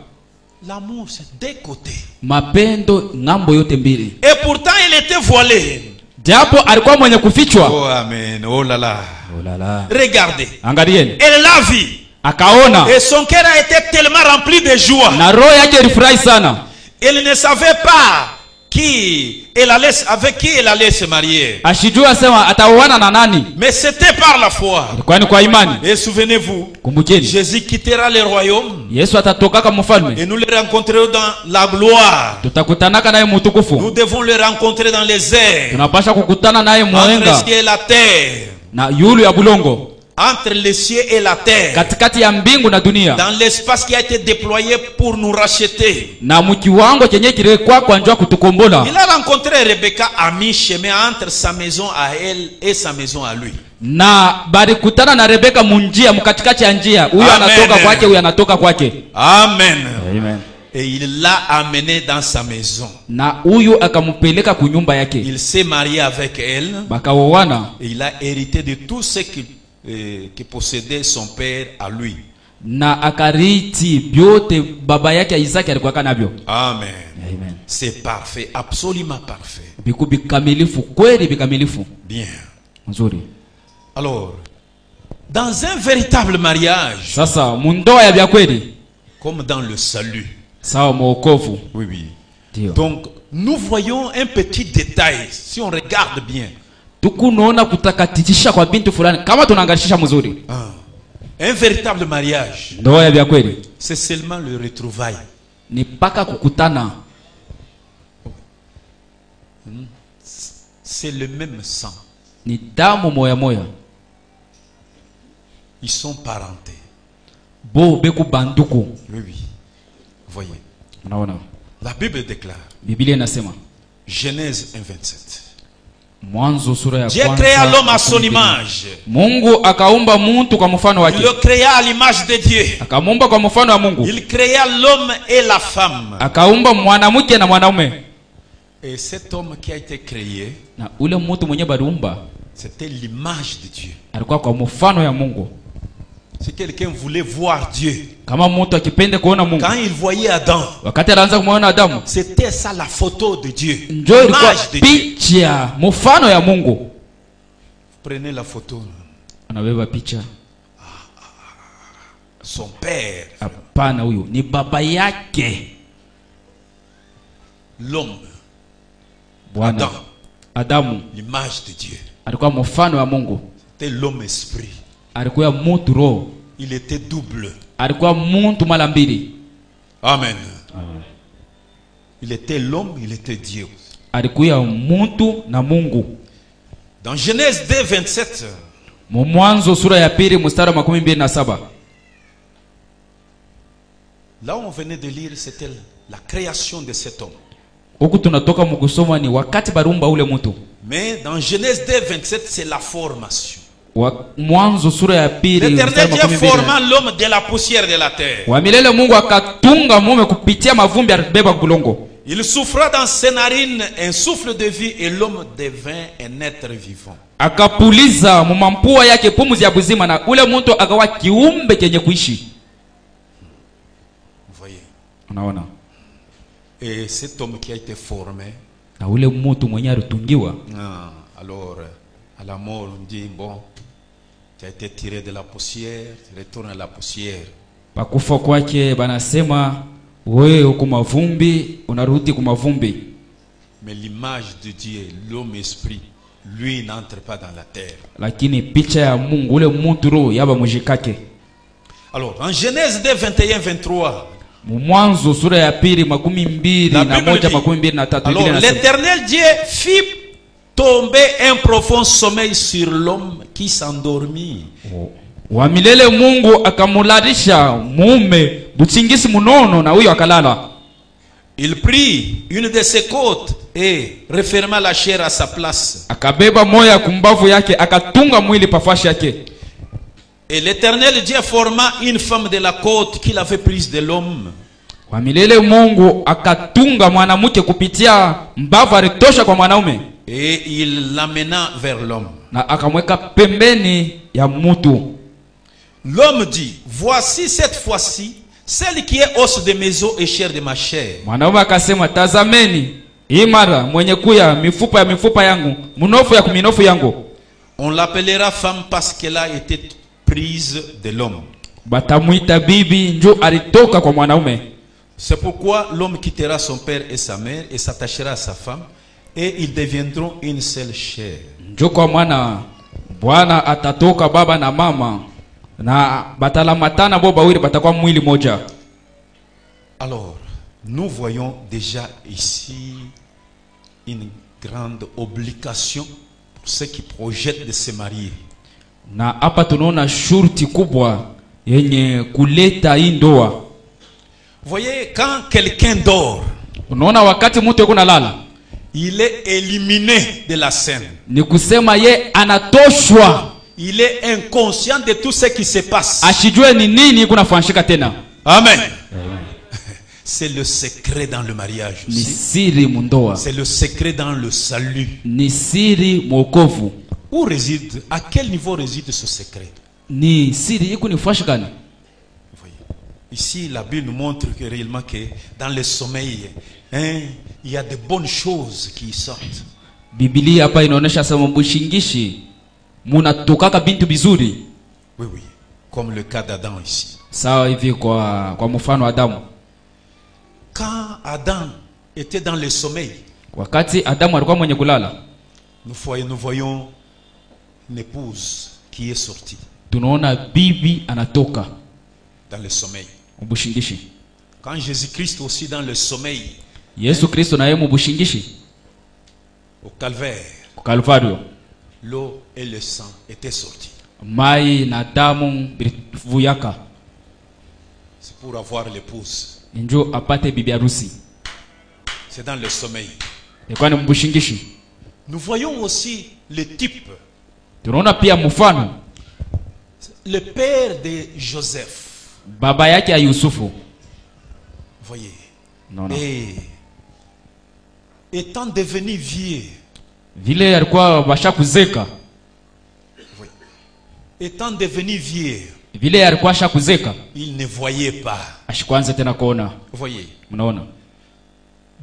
L'amour, c'est des côtés. Mapendo ngambo yote mbili. Et pourtant, il était voilé. Japo alikuwa mwenye kufichwa. Oh, amen. Oh là là. Oh la la. Regardez. Angalieni. Elle l'a vu. Akaona Et son cœur a été tellement rempli de joie. na roho yake ilifurahi sana. Elle ne savait pas avec qui elle allait se marier. Ashijua sema ataoana na nani. Mais c'était par la foi. Ilikuwa ni kwa imani. Et souvenez-vous, Kumbukeni. Jésus quittera le royaume Yesu atatokaka mfalme. et nous le rencontrerons dans la gloire. Tutakutanaka naye Nous mutukufu. devons le rencontrer dans les airs, Tunapasha kukutana naye entre le mwenga ciel et la terre, na yulu ya bulongo. entre le ciel et la terre, Katikati ya mbingu na dunia. dans l'espace qui a été déployé pour nous racheter. Na mkiwango chenye kilikuwa kwa njoo kutukombola. Il a rencontré Rebecca à mi-chemin entre sa maison à elle et sa maison à lui. Na balikutana na Rebeka munjia mkatikati ya njia. Huyu Amen. anatoka kwake, huyu anatoka kwake. Amen. Amen. Et il l'a amené dans sa maison. Na huyu akampeleka kunyumba yake. Il s'est marié avec elle Bakaoana et il a hérité de tout ce que possédait son père à lui. na akariti byote baba yake Isaka alikuwa kanavyo. Amen. Amen. C'est parfait, absolument parfait. Biku bikamilifu, kweli bikamilifu. Bien. Nzuri. Alors, dans un véritable mariage, Sasa mundoa ya vya kweli comme dans le salut. sawa mwokovu. Oui, oui. Ndio. Donc, nous voyons un petit détail, si on regarde bien. Tukunaona kutakatisha kwa bintu fulani kama tunaangalia mzuri. Un véritable mariage, Ndoa ya vya kweli c'est seulement le retrouvaille. ni paka kukutana. C'est le même sang. Ni damu moya moya. Ils sont parentés. Bo beku banduku. Oui, oui. Voyez. Unaona? La Bible déclare, Biblia inasema Genèse 1:27. Mwanzo sura ya Dieu kwanza. créa l'homme à son image. Mungu akaumba muntu kwa mfano Il wake. le créa à l'image de Dieu. Akamuumba kwa mfano wa Mungu. Il créa l'homme et la femme. Akaumba mwanamke na mwanaume. Et cet homme qui a été créé, Na ule mtu mwenye baliumba c'était l'image de Dieu. alikuwa kwa mfano ya Mungu. Si quelqu'un voulait voir Dieu, Kama mtu akipende kuona Mungu, quand il voyait Adam, wakati anaanza kumuona Adamu, c'était ça la photo de Dieu. njoo ilikuwa L'image de Dieu. picha mfano ya Mungu. Prenez la photo. Anabeba picha. Son père, Hapana, huyu ni baba yake. l'homme, Bwana Adam, Adamu l'image de Dieu. alikuwa mfano wa Mungu. C'était l'homme esprit. Alikuwa mtu roho. Il était double. Alikuwa mtu mara mbili. Amen. Il était l'homme, il était Dieu. Alikuwa mtu na Mungu. Dans Genèse 2:27, Mwanzo sura ya pili mstari wa 27. là où on venait de lire, c'était la création de cet homme. Huku tunatoka mkusoma ni wakati barumba ule mtu. Mais dans Genèse 2:27, c'est la formation. Mwanzo sura ya pili L'Éternel mstari wa Dieu 12. formant l'homme de la poussière de la terre. Wa milele Mungu akatunga mume kupitia mavumbi alibeba bulongo. Il souffla dans ses narines un souffle de vie et l'homme devint un être vivant. Akapuliza mumampua yake pumzi ya buzima na ule mtu akawa kiumbe chenye kuishi. Vous voyez. Unaona? Et cet homme qui a été formé, Na ule mtu mwenye alitungiwa, alors à la mort on dit bon, tu as été tiré de la poussière, tu retournes à la poussière. pakufa kwake banasema wewe uko mavumbi unarudi kwa mavumbi. Mais l'image de Dieu, l'homme esprit, lui n'entre pas dans la terre. Lakini picha ya Mungu ule mtu roho yaba mujikake. Alors en Genèse 2:21-23, Mwanzo sura ya pili 22 la na Bible moja dit, 23 alors l'Éternel Dieu fit tomber un profond sommeil sur l'homme qui s'endormit. Wa milele Mungu akamularisha mume buchingisi munono na huyo akalala. Il prit une de ses côtes et referma la chair à sa place. Akabeba moya kumbavu yake akatunga mwili pafashi yake. Et l'Éternel Dieu forma une femme de la côte qu'il avait prise de l'homme. Wa milele Mungu akatunga mwanamke kupitia mbavu alitosha kwa mwanaume. Et il l'amena vers l'homme. Na akamweka pembeni ya mtu. L'homme dit, voici cette fois-ci celle qui est os de mes os et chair de ma chair. Mwanaume akasema, tazameni imara mwenye kuya mifupa yangu, mnofu ya kuminofu yangu. On l'appellera femme parce qu'elle a été prise de l'homme. Batamuita bibi njo alitoka kwa mwanaume. C'est pourquoi l'homme quittera son père et sa mère et s'attachera à sa femme et ils deviendront une seule chair. Njo kwa mwana bwana atatoka baba na mama na batalamatana bo bawili batakuwa mwili moja. Alors, nous voyons déjà ici une grande obligation pour ceux qui projettent de se marier. Na hapa tunaona shurti kubwa yenye kuleta hii ndoa. Vous voyez, quand quelqu'un dort, unaona wakati mtu yuko nalala, il est éliminé de la scène. Ni kusema ye anatoshwa. Il est inconscient de tout ce qui se passe. Ashijue ni nini kunafanyika tena. Amen. C'est le secret dans le mariage Ni aussi. siri mundoa. C'est le secret dans le salut. Ni siri mwokovu. Où réside, à quel niveau réside ce secret? Ni siri iko ni fashikani. Ici, la Bible nous montre que réellement que dans le sommeil, il y a de bonnes choses qui sortent. Biblia hapa inaonesha sema bushingishi munatokaka bintu bizuri. Oui, oui. Comme le cas d'Adam ici. Sawa hivi kwa mfano Adamu. Quand Adam était dans le sommeil, wakati Adamu alikuwa mwenye kulala, nous voyons une épouse qui est sortie. Tunaona bibi anatoka dans le sommeil. Ubushingishi. Quand Jésus-Christ aussi dans le sommeil. Yesu Kristo na yeye mubushingishi. Au calvaire. Au Calvario. L'eau et le sang étaient sortis. Mai na damu vuyaka. C'est pour avoir l'épouse. Njo apate bibi harusi. C'est dans le sommeil. Ilikuwa ni mbushingishi. Nous voyons aussi le type. Tunaona pia mfano. Le père de Joseph. Baba yake ya Yusufu. Voyez. Non. Et étant devenu vieux. Vile alikuwa bashakuzeka. Étant devenu vieux. Vile alikuwa shakuzeka. Il ne voyait pas. Ashikwanza tena kuona. Voyez. Mnaona?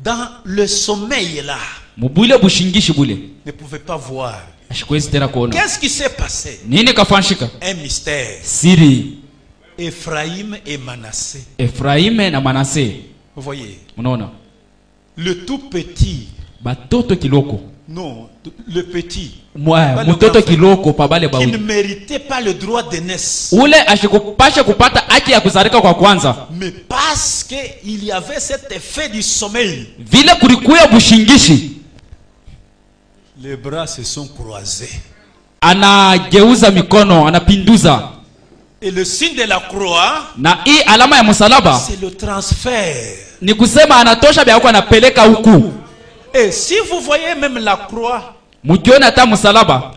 Dans le sommeil là. Mubule bushingishi bule. Ne pouvait pas voir. Ashikwezi tena kuona. Qu'est-ce qui s'est passé? Nini kafanshika? Un mystère. Siri. Ephraïm et Manassé. Ephraïm na Manassé. Vous voyez? Unaona? Le tout petit. Batoto kiloko. Non, le petit. Mwa, mtoto kiloko pa bale bauli. Qui ne méritait pas le droit d'aînesse. Ule ashikupasha kupata haki ya kuzalika kwa kwanza. Mais parce que il y avait cet effet du sommeil. Vile kulikuya bushingishi. Les bras se sont croisés. Anageuza mikono, anapinduza. Et le signe de la croix, na hii alama ya msalaba, c'est le transfert. Ni kusema anatosha bya huko anapeleka huku. Et si vous voyez même la croix, mujiona hata msalaba,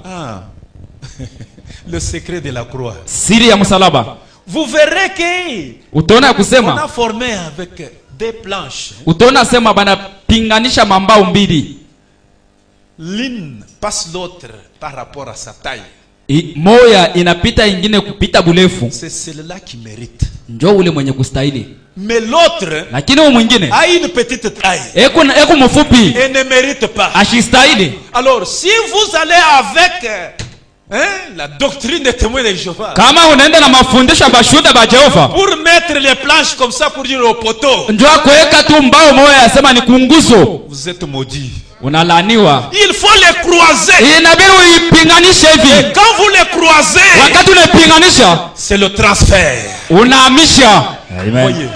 le secret de la croix, siri ya msalaba, vous verrez que utaona kusema on a formé avec des planches. Utaona sema bana pinganisha mambao mbili. L'une passe l'autre par rapport à sa taille. Moya inapita ingine kupita burefu. C'est celle-là qui mérite. Njoo ule mwenye kustahili. Mais l'autre, lakini huyo mwingine a une petite taille. Eko mfupi. Et ne mérite pas. Ashistahili. Alors si vous allez avec la doctrine des témoins de Jéhovah, kama unaenda na mafundisho ya bashuhuda ba Jehova, pour mettre les planches comme ça pour dire au poteau, njoo kuweka tu mbao moja asema ni kunguzo, vous êtes maudit. Unalaniwa. Il faut les croiser. Inabidi uipinganishe hivi. Et quand vous les croisez, wakati unapinganisha, c'est le transfert. Unahamisha. Voyez.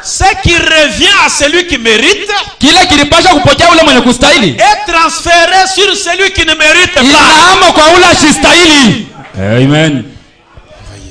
Ce qui revient à celui qui mérite, kile kilipasha kupokea ule mwenye kustahili, est transféré sur celui qui ne mérite pas. Inaama kwa ule asistahili. Amen. Voyez.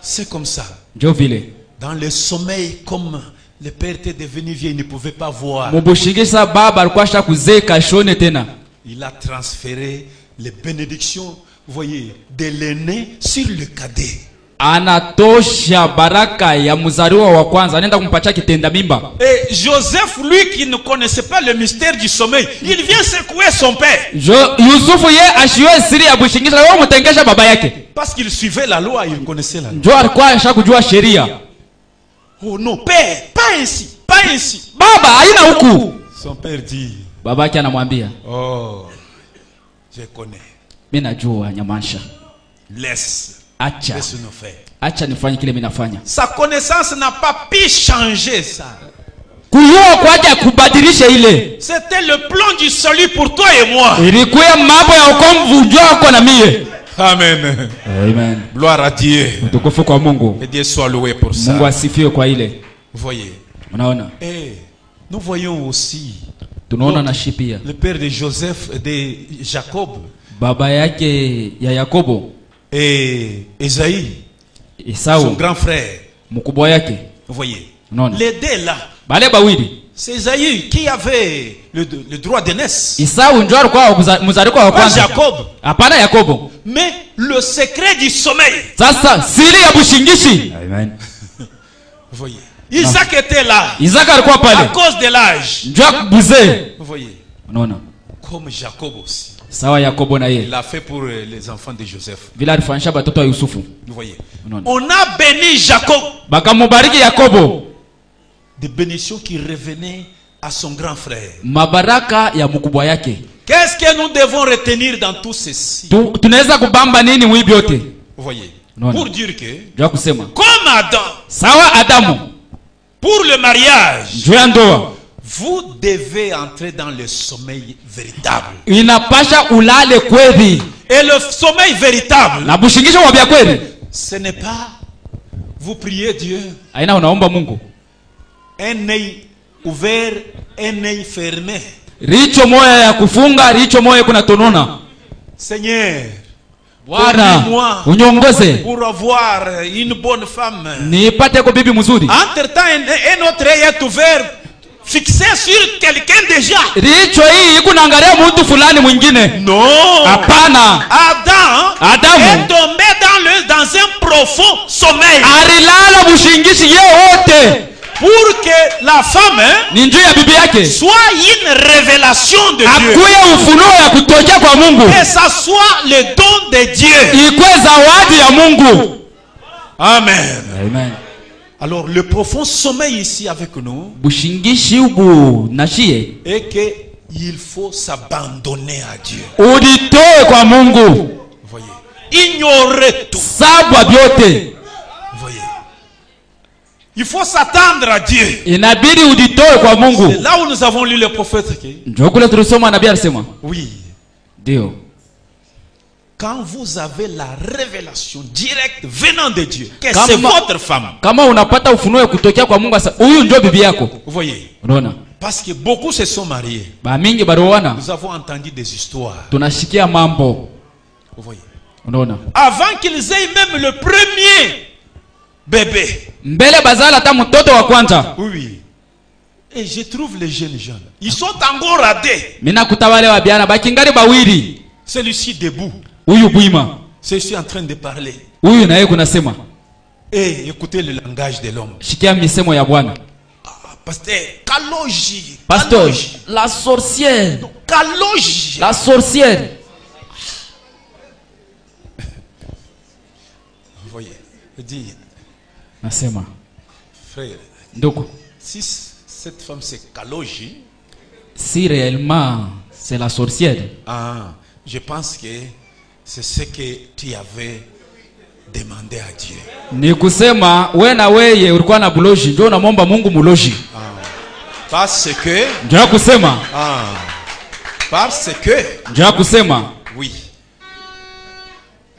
C'est comme ça. njo vile Dans le sommeil, comme le père était devenu vieux, il ne pouvait pas voir. mubushingisa baba alikuwa asha kuzeka shone tena, Il a transféré les bénédictions, vous voyez, de l'aîné sur le cadet. anatosha baraka ya mzaliwa wa kwanza, anaenda kumpatia kitenda mimba. Et Joseph, lui qui ne connaissait pas le mystère du sommeil, il vient secouer son père. Yusufu ye ashiwe siri ya bushingisha, wao mutengesha baba yake, Parce qu'il suivait la loi, il connaissait la loi. njo alikuwa asha kujua sheria. Oh non, père, pas ainsi, pas ainsi. Baba haina huku. Son père dit, Baba yake anamwambia, oh, je connais. mimi najua, nyamansha, Laisse acha nous faire. acha nifanye kile mimi nafanya. Sa connaissance n'a pas pu changer ça. Kujua kwaje kubadilisha ile, C'était le plan du salut pour toi et moi. ilikuwa mambo ya ukomvu njoo kwa na mie. Amen. Amen. Gloire à Dieu. Utukufu kwa Mungu. Et Dieu soit loué pour ça. Mungu asifiwe kwa ile. Vous voyez. Unaona? Et nous voyons aussi Tunaona na shi pia le père de Joseph et de Jacob baba yake ya Yakobo, et Esaïe, son Esau grand frère. mkubwa yake. Vous voyez. Unaona? Les deux là, Bale bawili. c'est Esaïe qui avait le droit d'aînesse. Esau njoo alikuwa mzaliwa wa Pas kwanza. Jacob. Hapana Yakobo. Mais le secret du sommeil. Sasa siri ya bushingishi. Amen. Vous voyez. Isaac était là. Isaka alikuwa À pale. cause de l'âge. Njoo buze. Vous voyez. Unaona? Comme Jacob aussi. Sawa Yakobo na Il yeye. l'a fait pour les enfants de Joseph. Vile alifanyisha batoto wa Yusufu. Vous voyez. Unaona? On a béni Jacob. Bakamubariki Yakobo. Des bénédictions qui revenaient à son grand frère. Mabaraka ya mkubwa yake. Qu'est-ce que nous devons retenir dans tout ceci? Tunaweza kubamba nini mwibi yote? Vous voyez. Non, Pour non. dire que, Njoo kusema. comme Adam, Sawa Adamu. pour le mariage, Njoo ya ndoa. vous devez entrer dans le sommeil véritable. Inapasha ulale kweli. Et le sommeil véritable, Na bushingisho wa bia kweli. ce n'est pas vous priez Dieu, Aina unaomba Mungu. un œil ouvert, un œil fermé. Richo moya ya kufunga, richo moya kuna tonona. Seigneur, Bwana, moi unyongoze. pour avoir une bonne femme. Nipate kwa bibi mzuri. Entre-temps, un autre œil est ouvert, fixé sur quelqu'un déjà. Richo hii iko naangalia mtu fulani mwingine. Non. Hapana. Adam est tombé dans un profond sommeil. Arilala bushingishi ye wote. Pour que la femme Ni njoo ya bibi yake. soit une révélation de Dieu. Akuye ufunuo ya kutokea kwa Mungu. Que ça soit le don de Dieu. Ikwe zawadi ya Mungu. Amen. Amen. Alors le profond sommeil ici avec nous Bushingishi ubu nashie. est que il faut s'abandonner à Dieu. Uditoe kwa Mungu. Vous voyez. Ignorer tout. Sabwa byote. Vous voyez. Il faut s'attendre à Dieu. Inabidi uditoe kwa Mungu. C'est là où nous avons lu le prophète. Njoo kule tulisoma nabii alisema. Oui. Ndio. Quand vous avez la révélation directe venant de Dieu, que Kama- c'est votre femme. Kama unapata ufunuo ya kutokea kwa Mungu sasa, huyu ndio bibi yako. Vous voyez. Unaona? Parce que beaucoup se sont mariés. Ba mingi baroana. Nous avons entendu des histoires. Tunashikia mambo. Vous voyez. Unaona? Avant qu'ils aient même le premier bébé. Mbele bazala hata mtoto wa kwanza. Oui, oui. Et je trouve les jeunes gens. Ils sont encore radés. Mina kutawale wa biana bakingari bawili. Celui-ci debout. Huyu bwima. Celui-ci en train de parler. Huyu na yeye kunasema. Et écoutez le langage de l'homme. Shikia misemo ya Bwana. Pasteur, Kaloji. Pasteur, Kaloji. la sorcière. Kaloji. La sorcière. Vous voyez. Je dis, Nasema. frère, Ndoko. si cette femme c'est Kaloji, Si réellement c'est la sorcière. je pense que c'est ce que tu avais demandé à Dieu. Ni kusema we na weye ulikuwa na buloji, ndio unamwomba Mungu muloji. Parce que, Ndio kusema. parce que, Ndio kusema. oui,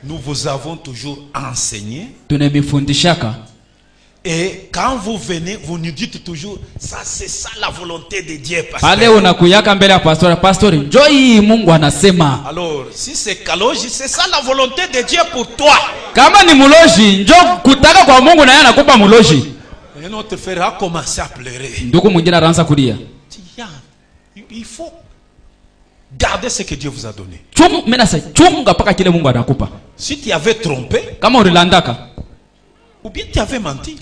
nous vous avons toujours enseigné Tunemifundishaka. Et quand vous venez, vous nous dites toujours, ça c'est ça la volonté de Dieu. Pale unakuyaka mbele ya pastor, njoi Mungu anasema. Alors, si c'est Kaloji, c'est ça la volonté de Dieu pour toi. Kama ni muloji, njo kutaka kwa Mungu na yeye anakupa muloji. Et notre frère a commencé à pleurer. Ndugu mwingine anaanza kulia. Il faut garder ce que Dieu vous a donné. Chunga paka kile Mungu anakupa. Si tu avais trompé, kama ulilandaka, ou bien tu avais menti.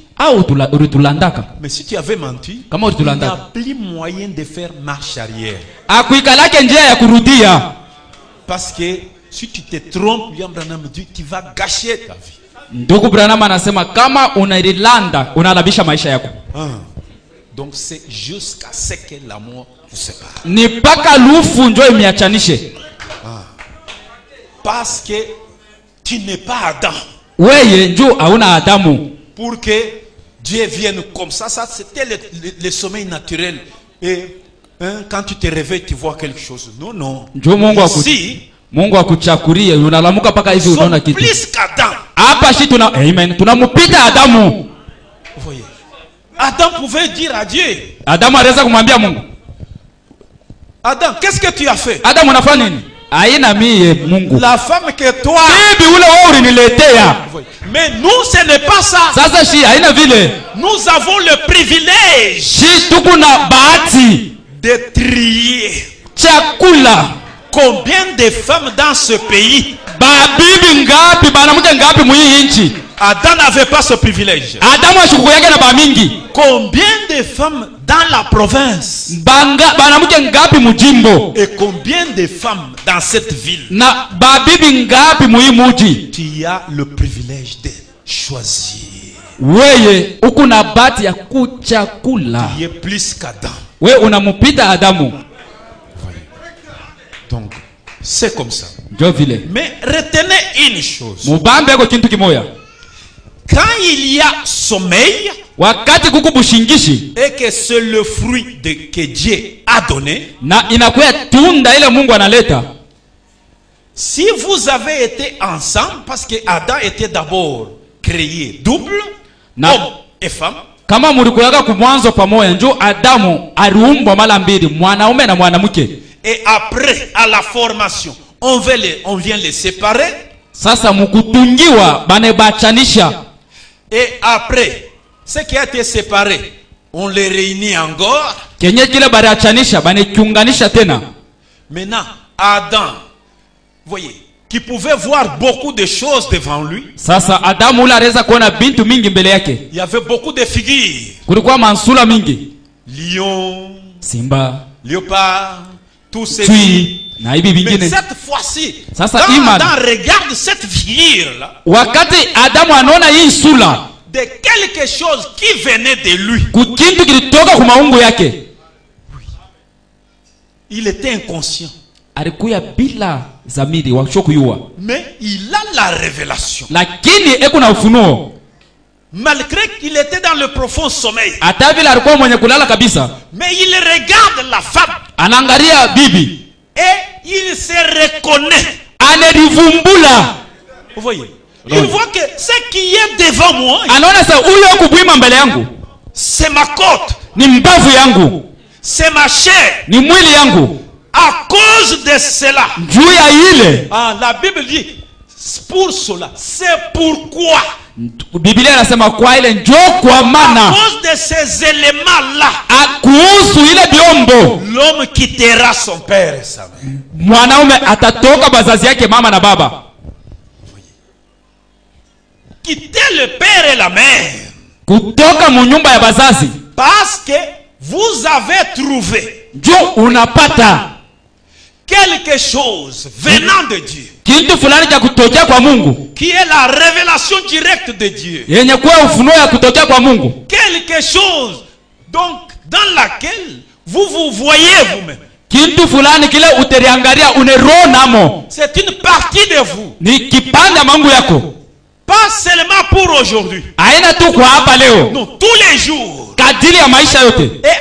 Mais si tu avais menti, il n'y a plus moyen de faire marche arrière. Parce que si tu te trompes, tu vas gâcher ta vie. Ndugu Branham anasema kama unailanda unalabisha maisha yako. Donc c'est jusqu'à ce que la mort vous sépare. Ni paka lufu ndio imiachanishe. Parce que tu n'es pas Adam. Weye njo hauna Adamu. Pour que Dieu vienne comme ça, ça c'était le sommeil naturel. Et quand tu te réveilles, tu vois quelque chose. Non, non. Ici, Mungu akuchakurie unalamuka paka hivi unaona kitu. Plus qu'Adam. Hapa shi tuna amen. Tunamupita Adamu. Vous voyez. Adam pouvait dire à Dieu. Adamu anaweza kumwambia Mungu. Adam, qu'est-ce que tu as fait? Adamu unafanya nini? Aina mie Mungu. La femme que toi. Bibi ule wewe uliniletea. Mais nous ce n'est pas ça. Sasa shi aina vile. Nous avons le privilège. Shi tukuna bahati de trier. Chakula. Combien de femmes dans ce pays? Babibi ngapi banamuke ngapi muyi nchi? Adam n'avait pas ce privilège. Adamu ashuku yake na bamingi. Combien de femmes dans la province? Banamuke ngapi mujimbo? Et combien de femmes dans cette ville? Na babibi ngapi muyi muji? Tu as le privilège de choisir. Weye ukuna bahati ya kuchakula. Tu es plus qu'Adam. We unamupita Adamu. Donc c'est comme ça. Mais retenez une chose. Quand il y a sommeil et que c'est le fruit que Dieu a donné, si vous avez été ensemble, parce que Adam était d'abord créé double, homme et femme. Kama mulikuyaga kumwanzo pamoja njo Adamu aliumbwa mara mbili, mwanaume na mwanamke. Et après, à la formation, on vient les séparer. Sasa mukutungiwa banebachanisha. Et après, ce qui a été séparé, on les réunit encore. Kenye kile barachanisha banekiunganisha tena. Maintenant, Adam, voyez, qui pouvait voir beaucoup de choses devant lui. Sasa Adamu ule anaweza kuona bintu mingi mbele yake. Il y avait beaucoup de figures. Kulikuwa mansula mingi. Lion, simba, léopard, tous ces na hivi vingine. Mais cette fois-ci, sasa quand Adam regarde cette figure là, wakati Adamu anaona hii sura de quelque chose qui venait de lui, kukintu kilitoka kwa maungo yake, il était inconscient. Alikuya bila zamiri wakishokuyua. Mais il a la révélation. Lakini eko na ufunuo. Malgré qu'il était dans le profond sommeil. Hata vile alikuwa mwenye kulala kabisa. Mais il regarde la femme. Anaangalia bibi. Et il se reconnaît. Anelivumbula. Vous voyez? Il voit que ce qui est devant moi. Anaona sasa huyo kubwima mbele yangu. C'est ma côte. Ni mbavu yangu. C'est ma chair. Ni mwili yangu. À cause de cela. La Bible dit pour cela. C'est pourquoi. Biblia inasema kwa ile njoo kwa maana. À cause de ces éléments là. Kuhusu ile biombo. L'homme quittera son père et sa mère. Mwanaume atatoka bazazi yake mama na baba. Quitter le père et la mère. Kutoka munyumba ya bazazi. Parce que vous avez trouvé. Njoo unapata quelque chose venant de Dieu. Kitu fulani cha kutokea kwa Mungu. Qui est la révélation directe de Dieu. Yenye kuwa ufunuo ya kutokea kwa Mungu. Quelque chose donc dans laquelle vous voyez vous-même. Kitu fulani kile uteriangalia unerona mo. C'est une partie de vous. Ni kipande mangu yako. Pas seulement pour aujourd'hui. Haina tu kwa hapa leo. Non, tous les jours. Kadiri ya maisha yote. Et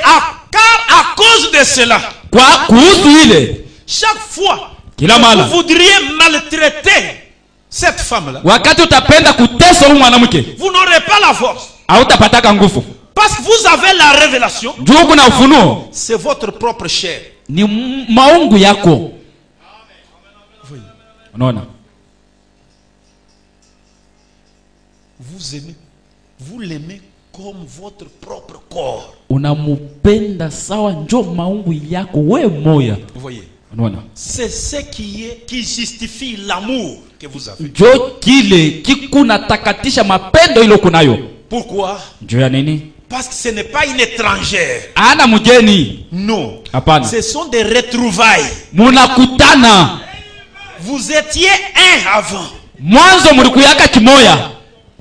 car à cause de cela. Kwa kuhusu ile. Chaque fois que vous voudriez maltraiter cette femme-là, wakati utapenda kutesa huyu mwanamke, vous n'aurez pas la force. hautapataka nguvu. Parce que vous avez la révélation. Juu kuna ufunuo C'est votre propre chair. ni maungu yako. Unaona? Vous l'aimez comme votre propre corps. Unamupenda sawa njo maungu yako we moya. Vous voyez? Unaona? C'est ce qui justifie l'amour que vous avez. Njo kile kikuna takatisha mapendo ilo kunayo. Pourquoi? Njo ya nini? Parce que ce n'est pas une étrangère. Ana mgeni. Non. Hapana. Ce sont des retrouvailles. Munakutana. Vous étiez un avant. Mwanzo mulikuyaka kimoya.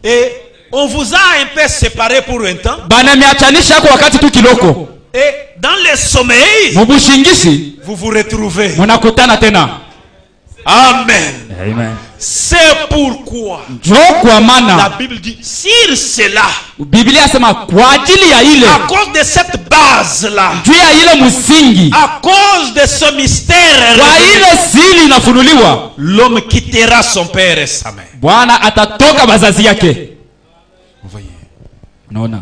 Et on vous a un peu séparés pour un temps. Bana miachanisha kwa wakati tu kiloko. Et dans le sommeil, Mubushingisi vous vous retrouvez. munakutana tena. Amen. Amen. C'est pourquoi Njo kwa la maana Bible dit, sur cela, Biblia sema kwa ajili ya ile, à cause de cette base-là, juu ya ile msingi, à cause de ce mystère, kwa ile siri inafunuliwa, l'homme quittera son père et sa mère. Bwana atatoka bazazi yake. Vous voyez? Unaona?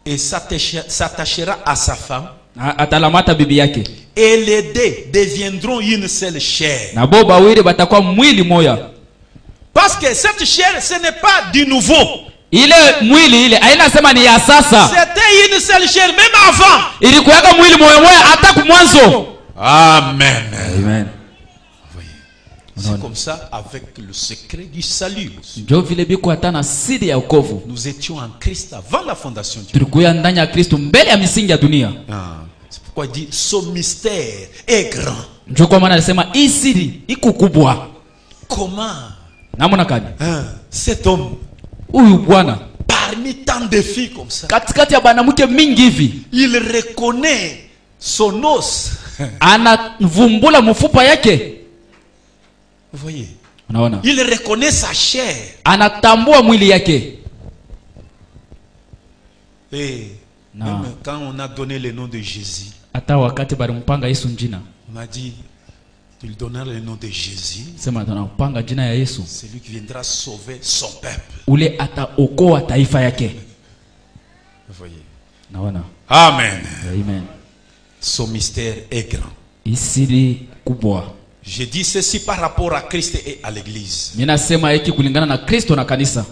Et s'attachera à sa femme. Atalamata bibi yake. Et les deux deviendront une seule chair. Na bo bawili batakuwa mwili moya. Parce que cette chair, ce n'est pas du nouveau. Ile mwili ile haina sema ni ya sasa. C'était une seule chair même avant. Ilikuwaka mwili moya moya hata kumwanzo. Amen. Amen. C'est comme ça avec le secret du salut. Njo vile biko hata na siri ya wokovu. Nous étions en Christ avant la fondation du monde. Tulikuwa ndani ya Kristo mbele ya misingi ya dunia. C'est pourquoi il dit ce mystère est grand. Njo kwa maana alisema hii siri iko kubwa. Comment Namna gani? cet homme, Huyu bwana parmi tant de filles comme ça, katikati ya banamuke mingi hivi, il reconnaît son os. anavumbula mfupa yake. Vous voyez? Unaona? Il reconnaît sa chair. Anatambua mwili yake. Et Non. même quand on a donné le nom de Jésus, Hata wakati balimpanga Yesu njina, on a dit, il donnera le nom de Jésus, sema tunampanga jina ya Yesu, celui qui viendra sauver son peuple. ule ataokoa taifa yake. Vous voyez? Naona? Amen. Amen. Son mystère est grand. Isiri kubwa. Je dis ceci par rapport à Christ et à l'église. Mimi nasema hiki kulingana na Kristo na kanisa.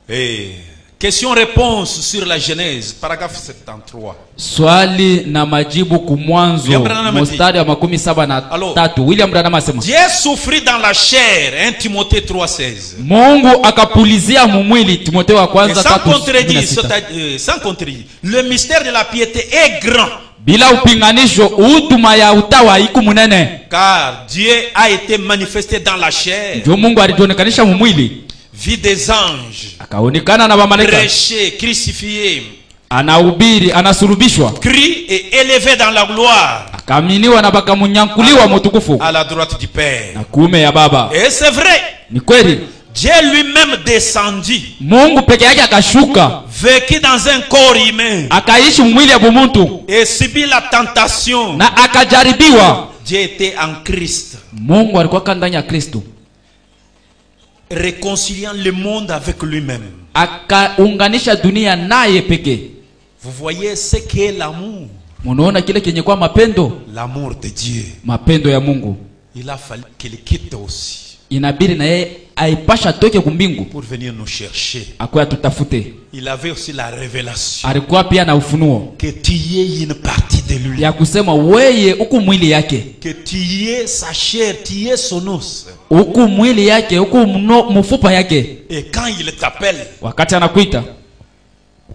Et question-réponse sur la Genèse, paragraphe 73. Swali na majibu kumwanzo William Branham mstari wa 73. Alors, William Branham asema Dieu souffrit dans la chair, 1 Timothée 3,16. Mungu akapulizia mumwili, Timotheo wa Et kwanza sans contredire, 3:16. sans contredire, le mystère de la piété est grand. Bila upinganisho huduma ya utawa iko munene. Car Dieu a été manifesté dans la chair, Ndio Mungu alijionekanisha mumwili, vit des anges, akaonekana na malaika, prêché, crucifié, anahubiri, anasulubishwa, cru et élevé dans la gloire, akaaminiwa na bakamunyankuliwa mutukufu à la droite du Père. na kuume ya Baba. Et c'est vrai, Ni kweli, Dieu lui-même descendit, Mungu peke yake akashuka, vécut dans un corps humain akaishi mwili ya bumuntu et subit la tentation. na akajaribiwa. Dieu était en Christ, Mungu alikuwa ndani ya Kristo, réconciliant le monde avec lui-même. akaunganisha dunia naye peke. Vous voyez ce qu'est l'amour, Munaona kile kenye kwa mapendo, l'amour de Dieu. mapendo ya Mungu. Il a fallu qu'il quitte aussi Inabidi na yeye aipasha toke kumbingu pour venir nous chercher. akuya tutafute. Il avait aussi la révélation Alikuwa pia na ufunuo que tu y es une partie de lui, ya kusema weye huku mwili yake, que tu y es sa chair, tu y es son os. huku mwili yake, huku mfupa yake. Et quand il t'appelle, Wakati anakuita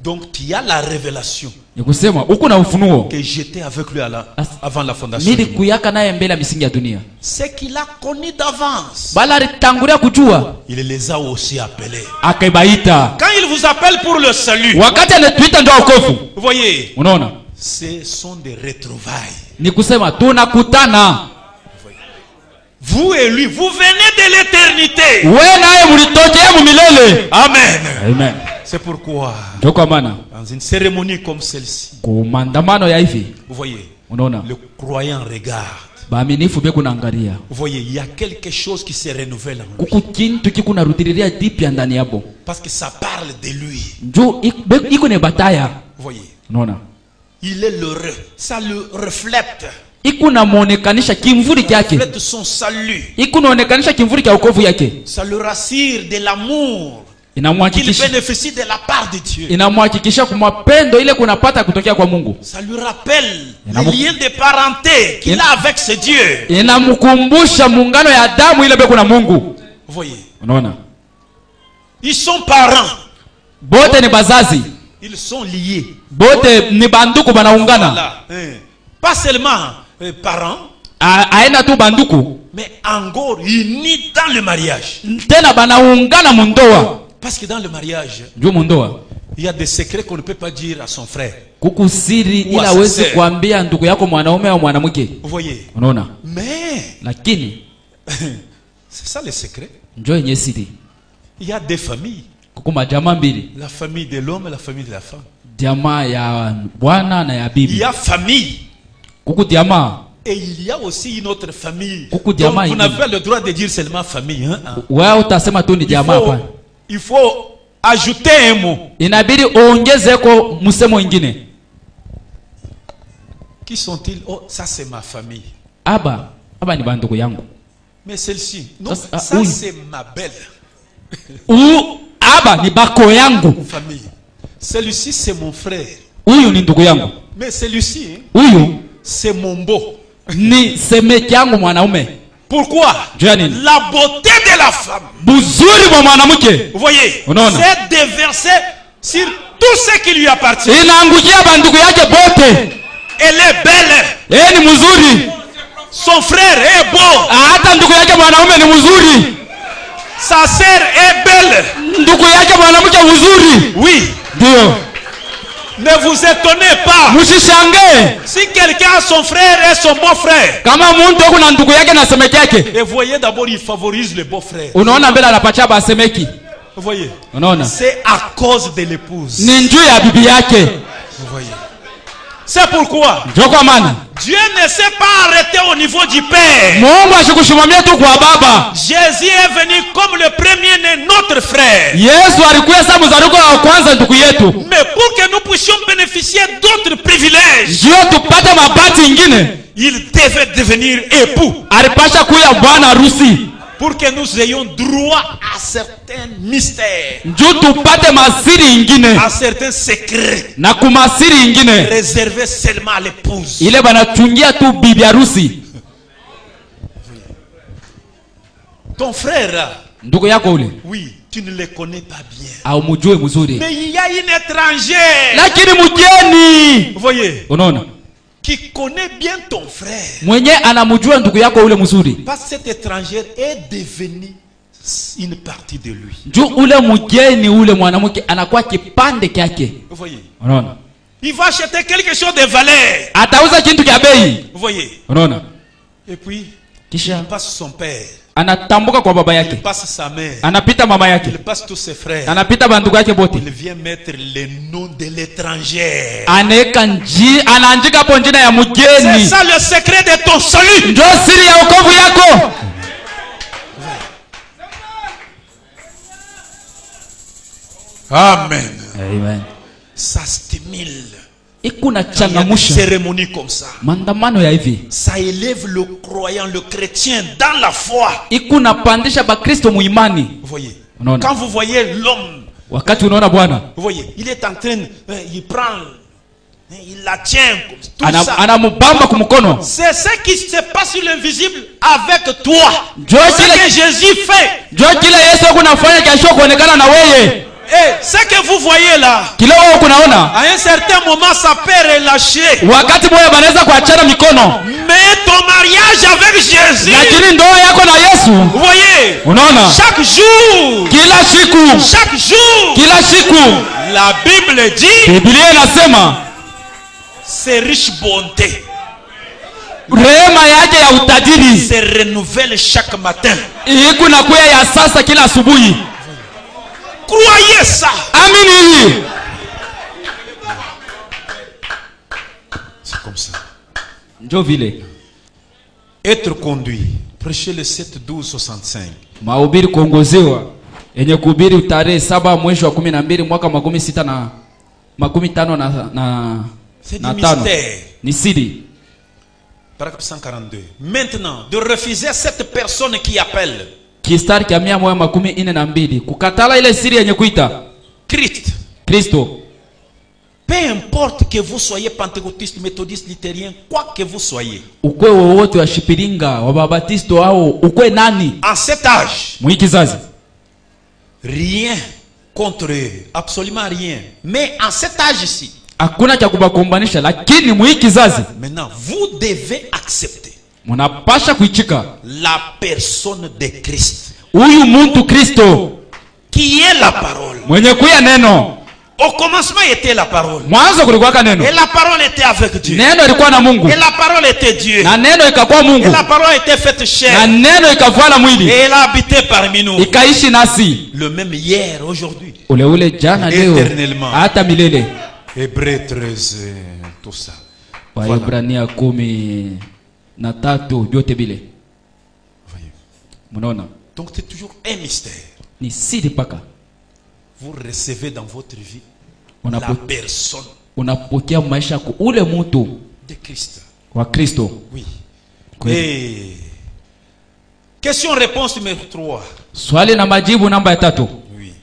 donc tu as la révélation ni kusema huku na ufunuo, que j'étais avec lui avant la fondation mili du monde. kuyaka naye mbele ya misingi ya dunia. C'est qu'il a connu d'avance. Bala alitangulia kujua, Il les a aussi appelés. akaibaita. Quand il vous appelle pour le salut, Wakati anatuita ndio wokovu. vous voyez, Unaona? ce sont des retrouvailles. Ni kusema tunakutana. Vous et lui, vous venez de l'éternité. Wewe naye mlitokea mumilele. Amen. Amen. C'est pourquoi, Ndio kwa maana dans une cérémonie comme celle-ci, kumandamano ya hivi, vous voyez, unaona? le croyant regarde baaminifu beku naangalia Vous voyez, il y a quelque chose qui se renouvelle en lui. kuku kintu kikunarudiriria dipya ndani yabo Parce que ça parle de lui. njo iko ne bataya. Vous voyez, Unaona, il est l'heureux. Ça le reflète. iko namuonekanisha kimvuri kyake, Reflète son salut. iko naonekanisha kimvuri kya wokovu yake, Ça le rassure de l'amour qu'il inamhakikisha bénéficie de la part de Dieu. inamhakikisha kwa mapendo ile kunapata kutokea kwa Mungu, Ça lui rappelle Et le lien de parenté qu'il a avec ce Dieu. inamkumbusha muungano ya damu ile beku na Mungu. Vous voyez, Unaona, ils sont parents. bote ni bazazi, Ils sont liés. bote ni banduku banaungana. Voilà. Pas seulement parents, Aina tu banduku, mais encore unis dans le mariage. tena banaungana mundoa. Parce que dans le mariage, Juu mundoa il y a des secrets qu'on ne peut pas dire à son frère. kuku siri Wa ila wezi sase. kuambia ndugu yako mwanaume au mwanamke. Vous voyez. Unaona, Mais, lakini c'est ça le secret. njo yenye siri. Il y a des familles. Kuku majamaa mbili, La famille de l'homme et la famille de la femme. jamaa ya bwana na ya Il y bibi. a famille. Kuku jamaa, Et il y a aussi une autre famille. Kuku Donc, diama vous ingine. n'avez pas le droit de dire seulement famille. Hein? wewe utasema tu ni jamaa hapa. Il faut ajouter un mot. Inabidi uongezeko msemo ingine. Qui sont-ils? Oh, ça c'est ma famille. Aba ni bandugu yangu. Mais celle-ci, non, Ça, ça oui. c'est ma belle Aba ni bako yangu. famille. Celui-ci c'est mon frère. Huyu ni ndugu yangu. Mais celui-ci, Huyu c'est mon beau. ni semeki yangu mwanaume. Pourquoi? Juu ya nini? La beauté de la femme. Buzuri mwa mwanamke Vous voyez, Unaona? c'est déversé sur tout ce qui lui appartient. inaangukia bandugu yake bote. Elle est belle. Yeye ni mzuri. Son frère est beau. Hata ndugu yake mwanaume ni mzuri. Sa sœur est belle. Ndugu yake mwanamke mzuri. Oui. Ndio. Ne vous étonnez pas. Msishangae Si quelqu'un a son frère et son beau-frère. kama mtu kuna ndugu yake na semeki yake. Et voyez d'abord, il favorise le beau-frère. Unaona mbele anapacha ba semeki. Vous voyez. Unaona? C'est à cause de l'épouse. Ni njuu ya bibi yake. Vous voyez. C'est pourquoi Ndio kwa maana Dieu ne s'est pas arrêté au niveau du Père. Mungu ashikushimamia tu kwa baba. Jésus est venu comme le premier-né, notre frère. Yesu alikuwa sa mzaliwa wa kwanza ndugu yetu. Mais pour que nous puissions bénéficier d'autres privilèges, Ndio tupate mabati ingine. il devait devenir époux. Alipasha kuya bwana harusi. Pour que nous ayons droit à certains mystères, Ndio tupate masiri ingine. à certains secrets Na kumasiri ingine. réservés seulement à l'épouse. Ile banachungia tu bibi harusi. Ton frère, Ndugu yako ule oui, tu ne le connais pas bien. au mjue mzuri. Mais il y a une étrangère, Lakini mgeni. vous voyez, Unaona? qui connaît bien ton frère. Mwenye anamjua ndugu yako ule mzuri. Parce que cette étrangère est devenue une partie de lui. Juu ule mgeni ule mwanamke anakuwa kipande kyake. Vous voyez, Unaona? il va acheter quelque chose de valeur. Atauza kitu kya bei. Vous voyez, Unaona? et puis Kisha il passe son père, anatambuka kwa baba il yake. passe sa mère, Anapita mama yake. il passe tous ses frères. Anapita bandugu yake bote. Il vient mettre le nom de l'étranger. Anaandika hapo jina ya C'est mgeni. ça le secret de ton salut. Ndio siri ya wokovu yako. Amen. Amen. Ça stimule. Ikuna Il y a des changamusha cérémonies comme ça. maandamano ya hivi. Ça élève le croyant, le chrétien dans la foi. Ikuna pandisha bakristo muimani. Vous voyez, Unaona? quand vous voyez l'homme, Wakati unaona Bwana vous voyez, il est en train, il prend, il la tient, comme tout ça. anamubamba kumkono. C'est ce qui se passe sur l'invisible avec toi. Ndio Ce kile que Jésus fait. ndio kile Yesu kunafanya kesho kuonekana na wewe. Et ce que vous voyez là, Kile wewe kunaona à un certain moment, ça peut relâcher. wakati moyo banaweza kuachana mikono. Mais ton mariage avec Jésus, Lakini ndoa yako na Yesu, vous voyez, unaona? chaque jour, Kila siku la Bible dit, Biblia inasema c'est riche bonté. rehema yake ya utajiri Se renouvelle chaque matin. iko na kuya ya sasa kila asubuhi. Croyez ça. Amini hii. C'est comme ça. Ndio vile. Être conduit. Prêchez le 7-12-65. Mahubiri kuongozewa yenye kuhubiri tarehe 7 mwezi wa 12 mwaka 16 na 15 C'est na du tano. mystère. Ni siri. Paragraphe 142. Maintenant, de refuser cette personne qui appelle Kistari kia 142 kukatala ile siri yenye kuita Christ. Kristo. Peu importe que vous soyez pentecôtiste, méthodiste, luthérien, quoi que vous soyez. Ukwe wowote wa Shipiringa, wa Babatisto au ukwe nani? En cet âge, Mwikizazi. rien contre eux, absolument rien. Mais en cet âge-ci, Hakuna cha kubakombanisha, lakini mwikizazi maintenant, vous devez accepter munapasha kuichika la personne de Christ, huyu muntu Kristo qui est la parole. mwenye kuya neno. Au commencement était la parole. Mwanzo kulikuwa neno. Et la parole était avec Dieu. Neno ilikuwa na Mungu. Et la parole était Dieu. Na neno ikakuwa Mungu. Et la parole était faite Na chair. neno ikavuala Et mwili. elle a habité parmi nous. Ikaishi nasi. Le même hier, aujourd'hui. Ule ule jana leo Éternellement. hata milele. Hébreux 13, tout ça. Waebrania 13 vyote bile. Voyez. Mnaona? Donc c'est toujours un mystère. Ni siri paka. Vous recevez dans votre vie Unapo- la personne Unapokea maisha yako ule mtu de Christ. wa Kristo. Oui. Kweli. Et question-réponse numéro 3. Swali na majibu namba ya 3. Oui.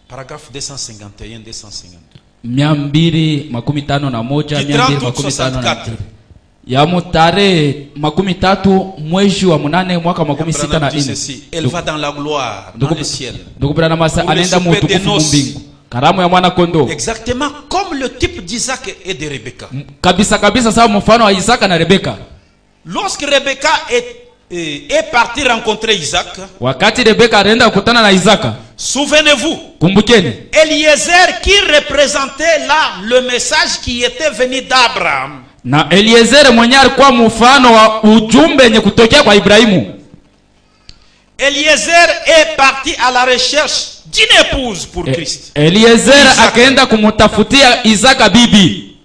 Paragraphe 251, 252. 251 Du 30 août 254 ya mutare 13 mwezi wa 8 mwaka Branham dit 64. ceci, elle va dans la gloire, dans le ciel. Ndugu Branham asa Pour le anaenda souper des mutukufu noces. mbingu. Karamu ya mwana kondo. Exactement comme le type d'Isaac et de Rebecca. Kabisa kabisa sawa mfano wa Isaka na Rebeka. Lorsque Rebecca est partie rencontrer Isaac, Wakati Rebeka alienda kukutana na Isaka, souvenez-vous, kumbukeni, Eliezer qui représentait là le message qui était venu d'Abraham. na Eliezer mwenyewe alikuwa mfano wa ujumbe yenye kutokea kwa Ibrahimu. Eliezer est parti à la recherche d'une épouse pour Christ. Eliezer Isaka. akaenda kumutafutia Isaka bibi.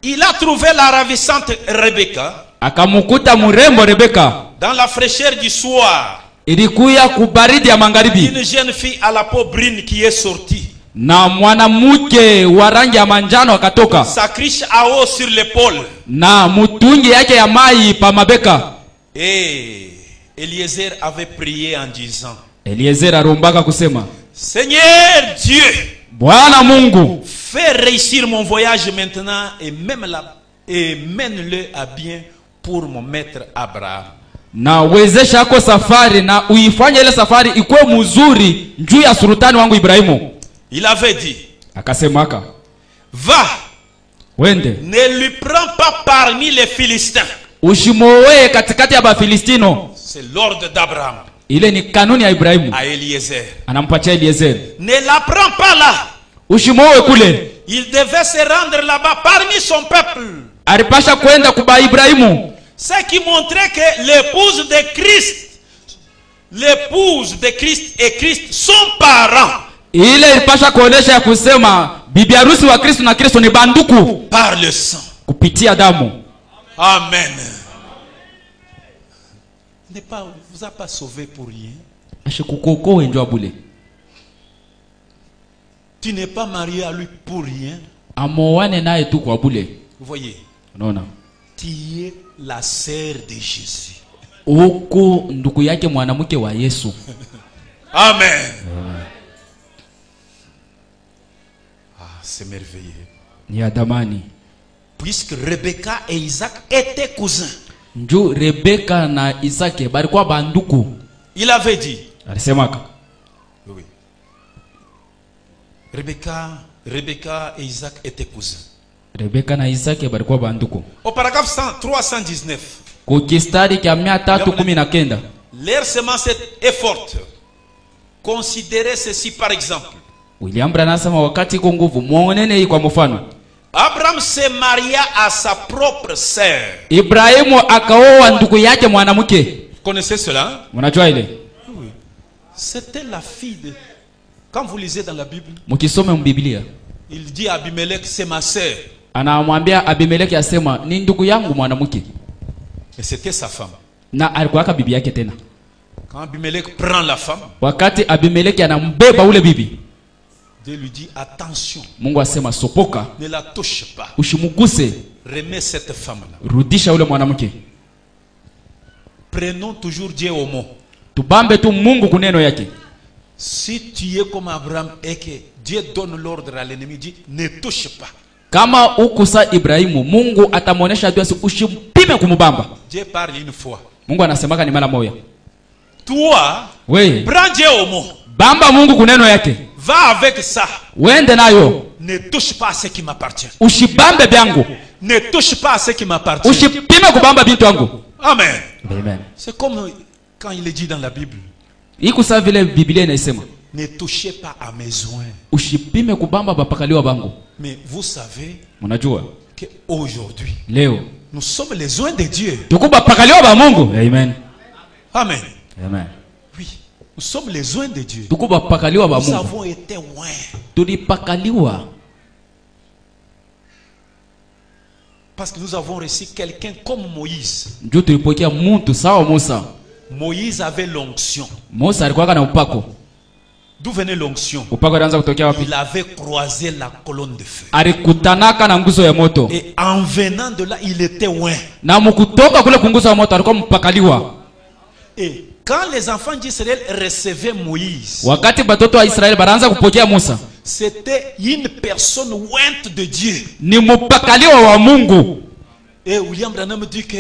Il a trouvé la ravissante Rebecca Akamukuta murembo Rebeka. dans la fraîcheur du soir. Ilikuya kubaridi ya magharibi. Une jeune fille à la peau brune qui est sortie. Na mwanamke wa rangi ya manjano akatoka. Sa criche à eau sur l'épaule. Na mutungi yake ya mai pa mabeka. Et Eliezer avait prié en disant, Eliezer arumbaka kusema, Seigneur Dieu, Bwana Mungu, fais réussir mon voyage maintenant et mène-le à bien pour mon maître Abraham. na wezesha yako safari na uifanye ile safari ikuwe mzuri juu ya sultani wangu Ibrahimu. Il avait dit, Akasemaka, va, wende ne lui prends pas parmi les Philistins. ushimowe katikati ya Bafilistino. C'est l'ordre d'Abraham Ile ni kanuni ya Ibrahimu. à Eliezer. Anampatia Eliezer, Ne la prends pas là. ushimowe kule. Il devait se rendre là-bas parmi son peuple. Alipasha kwenda kuba Ibrahimu. Ce qui montrait que l'épouse de Christ et Christ sont parents Ile ilipasha kuonesha ya kusema bibi harusi wa Kristo na Kristo ni banduku par le sang. kupitia damu. Amen. Il vous a pas sauvé pour rien. Ashikukokoe njoo bule. Tu n'es pas marié à lui pour rien. Amoane naye tu kwa bule. Vous voyez, Unaona? tu es la sœur de Jésus. Huko ndugu yake mwanamke wa Yesu. Amen. Ah, c'est merveilleux. Ni adamani. Puisque Rebecca et Isaac étaient cousins. Njoo Rebeka na Isake balikuwa banduku. Il avait dit, Alisemaka. oui. Rebecca et Isaac étaient cousins. Rebeka na Isake balikuwa banduku. Au paragraphe 319, Kwa kistari kia 319. leur semence est forte. Considérez ceci par exemple. William Branham anasema wakati iko nguvu muonene hii kwa mfano. Abraham se maria à sa propre sœur. Ibrahimu akaoa ndugu yake mwanamke. Vous connaissez cela? Mnajua ile? Oui. C'était la fille de... Quand vous lisez dans la Bible, Mkisome mbiblia. il dit à Abimelech, c'est ma sœur. Anamwambia Abimeleki asema ni ndugu yangu mwanamke. Et c'était sa femme. na alikuwa bibi yake tena. Quand Abimelech prend la femme, Wakati Abimeleki anambeba ule bibi, Dieu lui dit attention, Mungu asema sopoka, ne la touche pas. ushimuguse, Remets cette femme-là. rudisha ule mwanamke. Prenons toujours Dieu au mot. Tubambe tu Mungu kuneno yake. Si tu es comme Abraham et que Dieu donne l'ordre à l'ennemi, dit ne touche pas. Kama ukusa Ibrahimu, Mungu atamuonesha adui usimpime kumubamba. Dieu parle une fois. Mungu anasemaka ni mara moja. Toi, We, prends Dieu au mot. bamba Mungu kuneno yake. Va avec ça. Wende nayo. Ne touche pas à ce qui m'appartient. Ushibambe byangu. Ne touche pas à ce qui m'appartient. Ushipime kubamba bintu wangu. Amen. Amen. C'est comme quand il est dit dans la Bible. Ikusa vile Biblia inasema. Ne touchez pas à mes oins. Ushipime kubamba bapakaliwa bangu. Mais vous savez Unajua qu'aujourd'hui, leo nous sommes les oins de Dieu. tuko bapakaliwa ba Mungu. Amen. Amen. Amen. Oui, nous sommes les oins de Dieu. Tuko bapakaliwa ba Nous Mungu. avons été oins. Tulipakaliwa Parce que nous avons reçu quelqu'un comme Moïse. ndio tulipokea mtu sawa Musa. Moïse avait l'onction. Musa alikuwa na upako. D'où venait l'onction? Upako anaanza kutokea wapi? Il avait croisé la colonne de feu. Alikutanaka na nguzo ya moto. Et en venant de là, il était oint. Na mkutoka kule kunguzo ya moto alikuwa mpakaliwa. Et quand les enfants d'Israël recevaient Moïse, Wakati batoto wa Israeli banaanza kupokea Musa, c'était une personne ointe de Dieu. ni mpakaliwa wa Mungu. Et William Branham dit que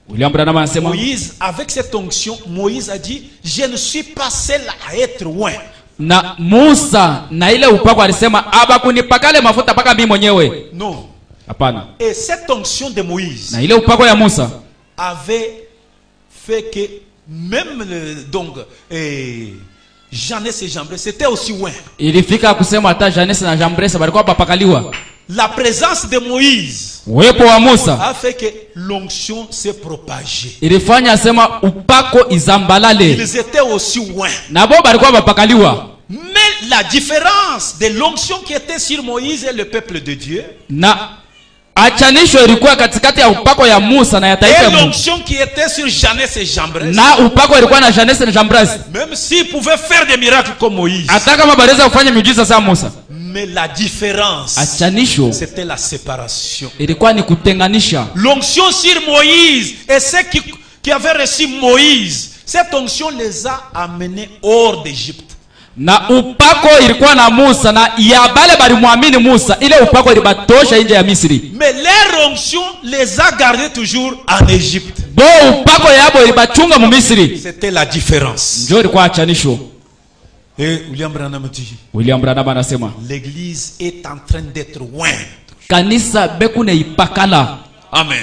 William Branham anasema Moïse, avec cette onction, Moïse a dit, je ne suis pas seul à être oint. na Musa na ile upako alisema abakunipakale mafuta paka mimi mwenyewe. Non. Hapana. Et cette onction de Moïse Na ile upako ya Musa avait fait que même Jannes et Jambres, c'était aussi oint. ilifika kusema hata Janesi na Jambresa balikuwa bapakaliwa. La présence de Moïse Uwepo wa Musa a fait que l'onction s'est propagée. ilifanya asema upako izambalale. Ils étaient aussi oint. Na bo balikuwa bapakaliwa. Mais la différence de l'onction qui était sur Moïse et le peuple de Dieu, Na achanisho ilikuwa katikati ya upako ya Musa na ya taifa ya et Mungu. l'onction qui était sur Jannes et Jambres, Na upako ilikuwa na Janesi na Jambresi. même s'ils pouvaient faire des miracles comme Moïse, Hata kama baliweza kufanya miujiza sawa Musa. mais la différence, Achanisho c'était la séparation. ilikuwa ni kutenganisha. L'onction sur Moïse et ceux qui avaient reçu Moïse, cette onction les a amenés hors d'Égypte. Na upako ilikuwa na Musa na ya bale balimwamini Musa, ile upako ilibatosha nje ya Misri. Mais leur onction les a gardés toujours en Égypte. Bo upako yabo ilibachunga mu Misri. C'était la différence. Ndio ilikuwa achanisho. Et William Branham dit, William Branham anasema l'église est en train d'être loin. kanisa bekune ipakala. Amen.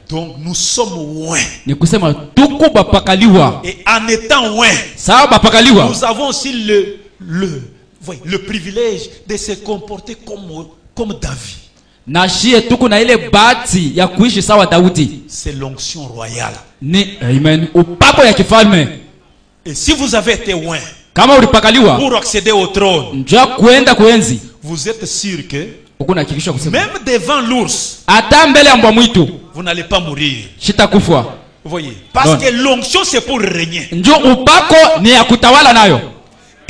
Donc nous sommes loin. Ni kusema tuko bapakaliwa. Et en étant loin, Sawa bapakaliwa. nous avons aussi le privilège de se comporter comme David. Na shie tuko na ile bahati ya kuishi sawa Daudi. C'est l'onction royale. Ni amen, upako ya kifalme. Et si vous avez été loin Kama ulipakaliwa pour accéder au trône, njoo kuenda kuenzi. vous êtes sûr que Uko na hakikisho kusema même devant l'ours, hata mbele ya mbwa mwitu vous n'allez pas mourir. shitakufa. Vous voyez? Parce Non. que l'onction c'est pour régner. Njoo upako ni ya kutawala nayo.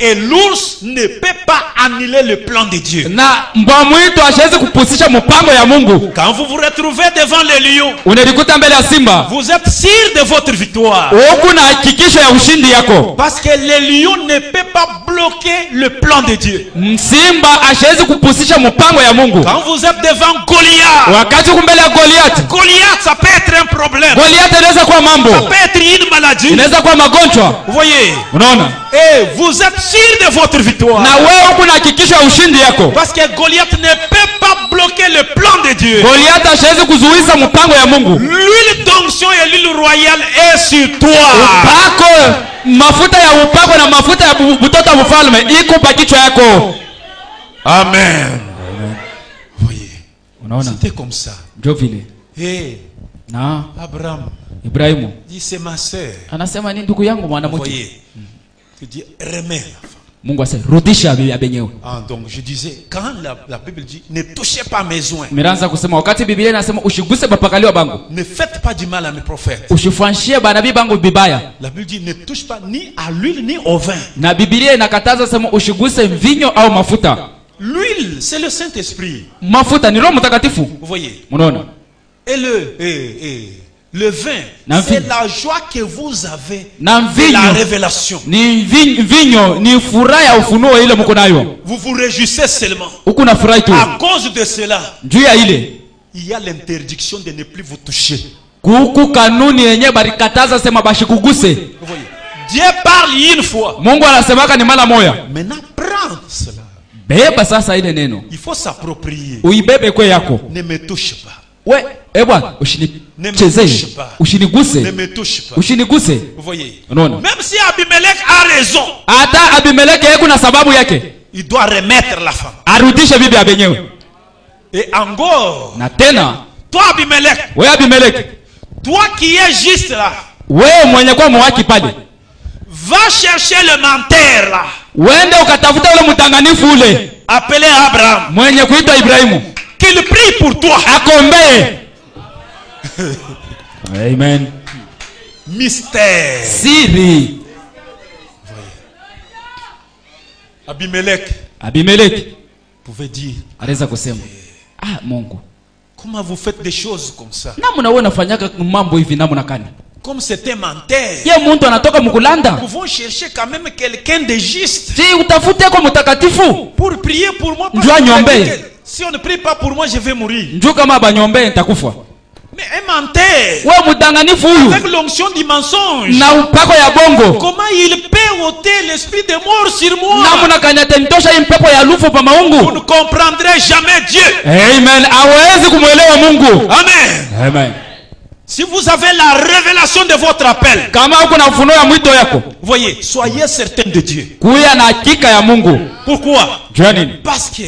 Et l'ours ne peut pas annuler le plan de Dieu. Na mbwa mwitu hashawezi kupusisha mpango ya Mungu. Quand vous vous retrouvez devant les lions, Unalikuta mbele ya simba, vous êtes sûr de votre victoire. uko na hakikisho ya ushindi yako. Parce que le lion ne peut pas bloquer le plan de Dieu. Simba hashawezi kupusisha mpango ya Mungu. Quand vous êtes devant Goliath, Wakati uko mbele ya Goliath, Goliath ça peut être un problème. Goliath inaweza kuwa mambo, Ça peut être une maladie. inaweza kuwa magonjwa. Vous voyez? Unaona? Et vous êtes sûr de votre victoire. Na wewe uko na hakikisho ya ushindi yako. Parce que Goliath ne peut pas bloquer le plan de Dieu. Goliath hashawezi kuzuiza mpango ya Mungu. L'huile d'onction et l'huile royale est sur toi. Upako, mafuta ya upako na mafuta ya mtoto wa mfalme iko pa kichwa yako. Amen. Vous voyez? Unaona? C'était comme ça. Ndio vile. Et Na Abraham Ibrahimu dit c'est ma sœur. anasema ni ndugu yangu Vous mwanamke. voyez? Il dit remets la femme. Mungu ase rudisha bibi benyewe. Ah, donc je disais, quand la Bible dit ne touchez pas mes joints, Miranza kusema wakati Biblia inasema ushiguse bapakaliwa bangu, ne faites pas du mal à mes prophètes. ushifanyishie banabii bangu bibaya. La Bible dit ne touche pas ni à l'huile ni au vin. Na Biblia inakataza sema ushiguse mvinyo au mafuta. L'huile, c'est le Saint-Esprit. Mafuta ni Roho Mtakatifu. Vous voyez. Unaona? Et le vin, c'est la joie que vous avez de la révélation. Ni vinyo, ni furaha ya ufunuo ile mko nayo. Vous vous réjouissez seulement. Uko na furaha tu. À cause de cela, juu ya ile, il y a l'interdiction de ne plus vous toucher. Kuku kanuni yenye barikataza sema bashikuguse. Vous voyez. Dieu parle une fois. Mungu anasemaka ni mara moja. Maintenant, prends cela. Beba sasa ile neno. Il faut s'approprier. Uibebe kwe yako. Ne me touche pas. We, bwana, usinichezee. Ushiniguse. Ne me touche pas. Ushiniguse. Vous voyez. Non. Même si Abimelech a raison. Hata Abimelech yeye kuna sababu yake. Il doit remettre la femme. Arudishe bibi abenyewe. Et encore. Na tena, toi Abimelech. We Abimelech. Toi qui es juste là. Wewe mwenye kwa mwaki pale. Va chercher le menteur là. Wende ukatafuta ule mtanganifu ule. Appelé Abraham. Mwenye kuitwa Ibrahimu. Qu'il prie pour toi. Akombe. Amen. Mystère. Siri. Abimelech pouvait dire, anaweza kusema, Mungu, comment vous faites des choses comme ça? Namna wewe unafanyaka mambo hivi namna gani? Comme c'était menteur. Ye mtu anatoka mkulanda. Nous pouvons chercher quand même quelqu'un de juste. Si utafute kwa mtakatifu. Pour prier pour moi. Si on ne prie pas pour moi, je vais mourir. Njoo kama banyombe nitakufa. Mais un menteur. Wewe mdanganifu huyu. Avec l'onction du mensonge. Na upako ya bongo. Comment il peut ôter l'esprit de mort sur moi? Namna kanyata nitosha impepo ya lufu pa maungu. Vous ne comprendrez jamais Dieu. Amen. Hawezi kumuelewa Mungu. Amen. Amen. Si vous avez la révélation de votre appel, kama uko na ufunuo ya mwito yako, voyez, soyez certain de Dieu. Kuya na hakika ya Mungu. Pourquoi? Parce que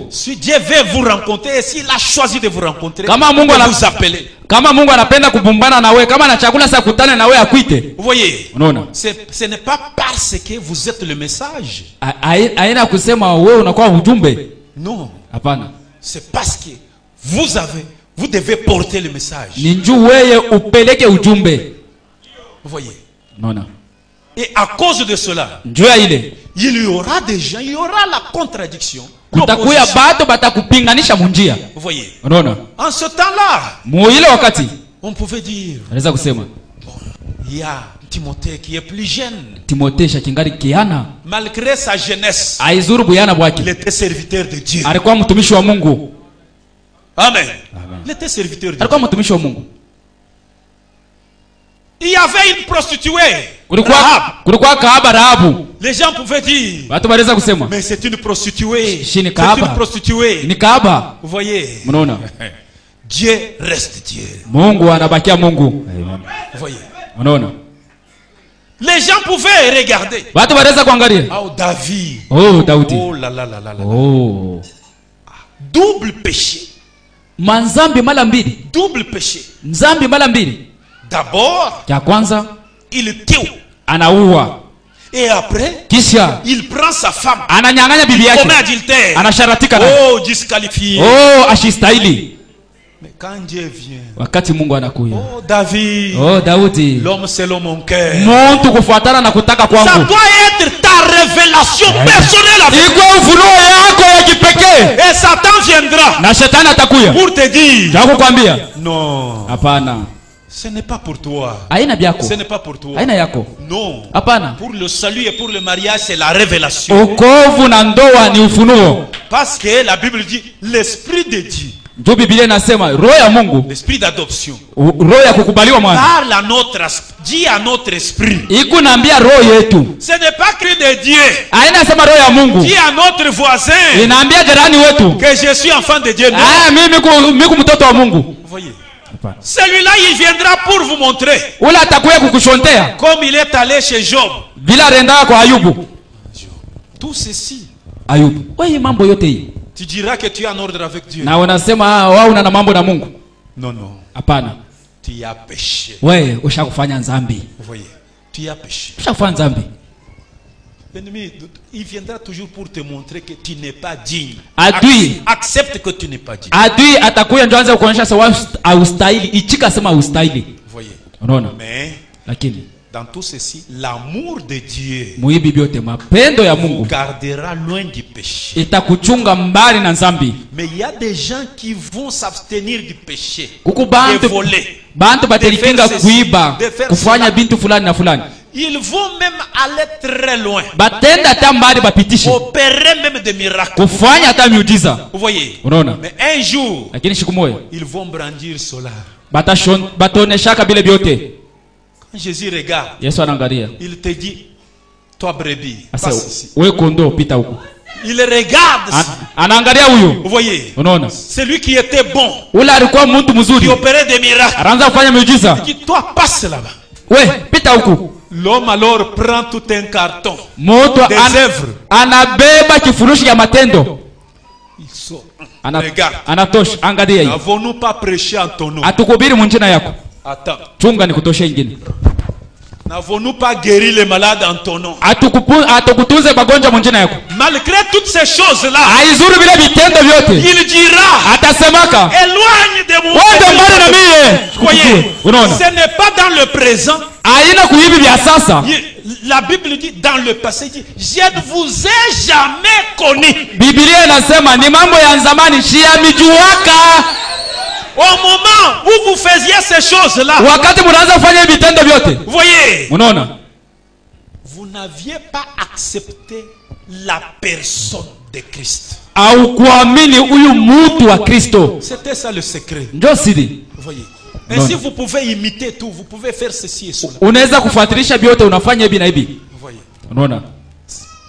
si Dieu veut vous rencontrer, s'il a choisi de vous rencontrer, kama Mungu vous appeler. Kama Mungu anapenda kubumbana na wewe, kama na chakula sasa kutana na wewe akuite. Vous voyez? Unaona? Ce n'est pas parce que vous êtes le message. Haina kusema wewe unakuwa ujumbe. Non. Hapana. C'est parce que vous devez porter le message. Ninju wewe upeleke ujumbe. Vous voyez? Unaona? Et à cause de cela, il y aura des gens, il y aura la contradiction. Kutakuya bato batakupinganisha munjia. Vous voyez? Unaona? En ce temps-là, muile wakati, on pouvait dire, anaweza kusema, il y a Timothée qui est plus jeune. Timothée shakingari kiana. Malgré sa jeunesse, aizuru buyana bwake. Il était serviteur de Dieu. Alikuwa mtumishi wa Mungu. Amen. Il était serviteur de Dieu. Alikuwa mtumishi wa Mungu. Il y avait une prostituée. Kulikuwa kahaba Rahabu. Les gens pouvaient dire, mais c'est une prostituée. C'est une prostituée. Ni kahaba. Vous voyez? Mnaona? Dieu reste Dieu. Mungu anabakia Mungu. Vous voyez? Mnaona? Les gens pouvaient regarder. Oh David. Oh Daudi. Oh là là là là là. Oh. Double péché. Manzambi mara mbili. Double péché. Nzambi mara mbili. D'abord, ya kwanza, il tue. Anaua. Et après, kisha il prend sa femme. Ananyang'anya bibi yake. Commet adultère. Anasharatika. Oh, disqualifié. Oh, ashistahili. Mais quand Dieu vient, wakati Mungu anakuja. Oh David. Oh Daudi. L'homme selon mon cœur. Mtu kufuatana na kutaka kwangu. Ça doit être ta révélation personnelle. Iko ufunuo yako ya kipekee. Et Satan viendra. Na shetani atakuja. Pour te dire. Nakukwambia. Non. Hapana. Ce n'est pas pour toi. Aina byako. Ce n'est pas pour toi. Aina yako. Non. Hapana. Pour le salut et pour le mariage, c'est la révélation. Okovu na ndoa ni ufunuo. Parce que la Bible dit l'esprit de Dieu. Ndio Biblia inasema roho ya Mungu. L'esprit d'adoption. Roho ya kukubaliwa mwana. Parle à notre dit à notre esprit. Iko naambia roho yetu. Ce n'est pas cri de Dieu. Aina sema roho ya Mungu. Dit à notre voisin. Inaambia jirani wetu. Que je suis enfant de Dieu. Mimi mtoto wa Mungu. Vous voyez? Celui-là, il viendra pour vous montrer. Ula atakuya kukushontea. Comme il est allé chez Job. Bila renda kwa Ayubu. Tout ceci. Ayubu. Wewe mambo yote hii. Tu diras que tu es en ordre avec Dieu. Na unasema wao una mambo na Mungu. Non non. Hapana. Tu as péché. Wewe ushakufanya dhambi. Vous voyez? Tu as péché. Ushakufanya dhambi. L'ennemi, il viendra toujours pour te montrer que tu n'es pas digne. Adui. Accepte que tu n'es pas digne. Adui atakuya ndio anza kuonyesha sawa haustahili, ichika sema haustahili. Voyez. Unaona? Mais Lakini dans tout ceci, l'amour de Dieu muibi byote mapendo ya vous Mungu gardera loin du péché. itakuchunga mbali na dhambi. Mais il y a des gens qui vont s'abstenir du péché, Kuku de bantu voler. bantu batelikinga de faire kuiba ceci, de faire kufanya cela. bintu fulani na fulani. Ils vont même aller très loin, Batenda hata mbali bapitishe opérer même des miracles. kufanya hata miujiza. Vous voyez? Unaona? Mais un jour, Lakini siku moja ils vont brandir cela. batoneshaka bile byote. Quand Jésus regarde, Yesu anaangalia. il te dit, toi brebis, Asa passe ici. wewe kondoo pita huko. Il regarde. Anaangalia huyo. Vous voyez? Unaona? Celui qui était bon, Ule alikuwa mtu qui mzuri. opérait des miracles. Anaanza kufanya miujiza. Il dit, toi passe là-bas. We, pita huko. L'homme alors prend tout un carton. Moto Des œuvres. anabeba kifurushi ya matendo. Il sort. Regarde. Anatosha, angalia hii. N'avons-nous pas prêché en ton nom? Atukubiri munjina yako. Attends. Chunga nikutoshe ingine. N'avons-nous pas guéri les malades en ton nom? Atukutunze magonjwa munjina yako. Malgré toutes ces choses-là, Haizuru vile vitendo vyote. il dira, Atasemaka, éloigne de mon wende mbali na mie. Voyez, Unaona? ce n'est pas dans le présent. Haina kuibi vya sasa. La Bible dit dans le passé, dit, je ne vous ai jamais connu. Biblia inasema ni mambo ya zamani shiyamijuwaka. Au moment où vous faisiez ces choses-là, Wakati mnaanza kufanya vitendo vyote. voyez, Unaona? vous n'aviez pas accepté la personne de Christ. Au kuamini huyu mtu wa Kristo. C'était ça le secret. Ndio siri. Vous voyez. Ainsi vous pouvez imiter tout, vous pouvez faire ceci et cela. Unaweza kufuatilisha vyote, unafanya hivi na hivi. Vous voyez. Unaona?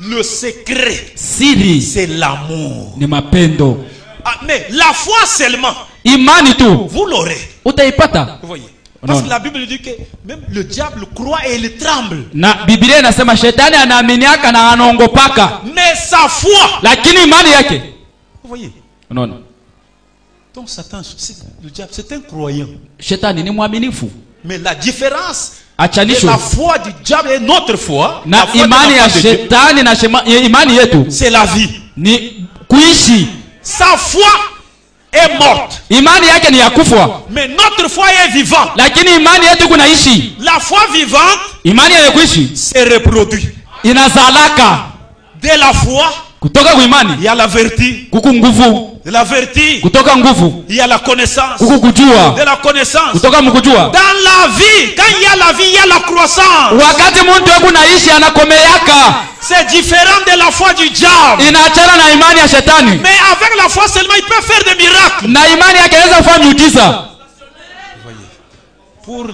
Le secret, Siri c'est l'amour. ni mapendo. Ah, mais la foi seulement, Imani tu vous l'aurez. utaipata. Vous voyez. Parce Non. que la Bible dit que même le diable croit et il tremble. Na Biblia inasema shetani anaaminiaka na anaongopaka, Mais sa foi, lakini imani yake. vous voyez. Unaona? Donc Satan, le diable, c'est un croyant. Shetani ni mwaminifu. Mais la différence de Achanisho la foi du diable et notre foi, na la foi de imani ya l'enfant de Dieu, shetani na imani yetu c'est la vie. ni kuishi. Sa foi est morte. Imani yake ni ya kufa, Mais notre foi est vivante. lakini imani yetu kunaishi. La foi vivante Imani ya kuishi se reproduit. inazalaka. De la foi, Kutoka kwa imani il y a la vertu. kuku nguvu, De la vertu, kutoka nguvu il y a la connaissance. kuku kujua, De la connaissance. kutoka mkujua. Dans la vie, quand il y a la vie, il y a la croissance. Wakati mtu weku naishi anakomeaka, C'est différent de la foi du diable. inaachana na imani ya shetani. Mais avec la foi seulement, il peut faire des miracles. Na imani yake inaweza kufanya miujiza. Pour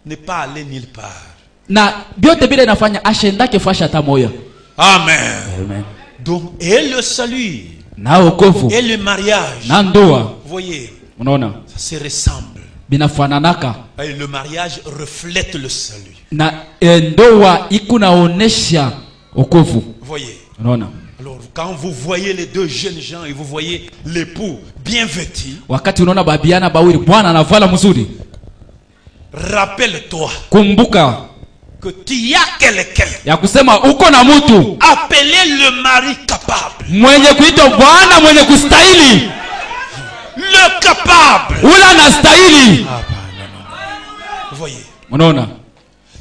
ne pas aller nulle part. Na vyote bila inafanya ashendake fasha hata moyo. Amen. Amen. Donc, et le salut, Na wokovu et le mariage, na ndoa, vous voyez, unaona ça se ressemble. binafananaka. Et le mariage reflète le salut. Na ndoa ikunaonesha wokovu. Vous voyez. Unaona? Alors, quand vous voyez les deux jeunes gens et vous voyez l'époux bien vêtu, Wakati unaona babiana bawili bwana anavala mzuri, rappelle-toi kumbuka que tu as quelqu'un ya kusema uko na mtu appelé le mari capable. mwenye kuitwa bwana mwenye kustahili. Le capable. Ula anastahili. Vous voyez. Unaona?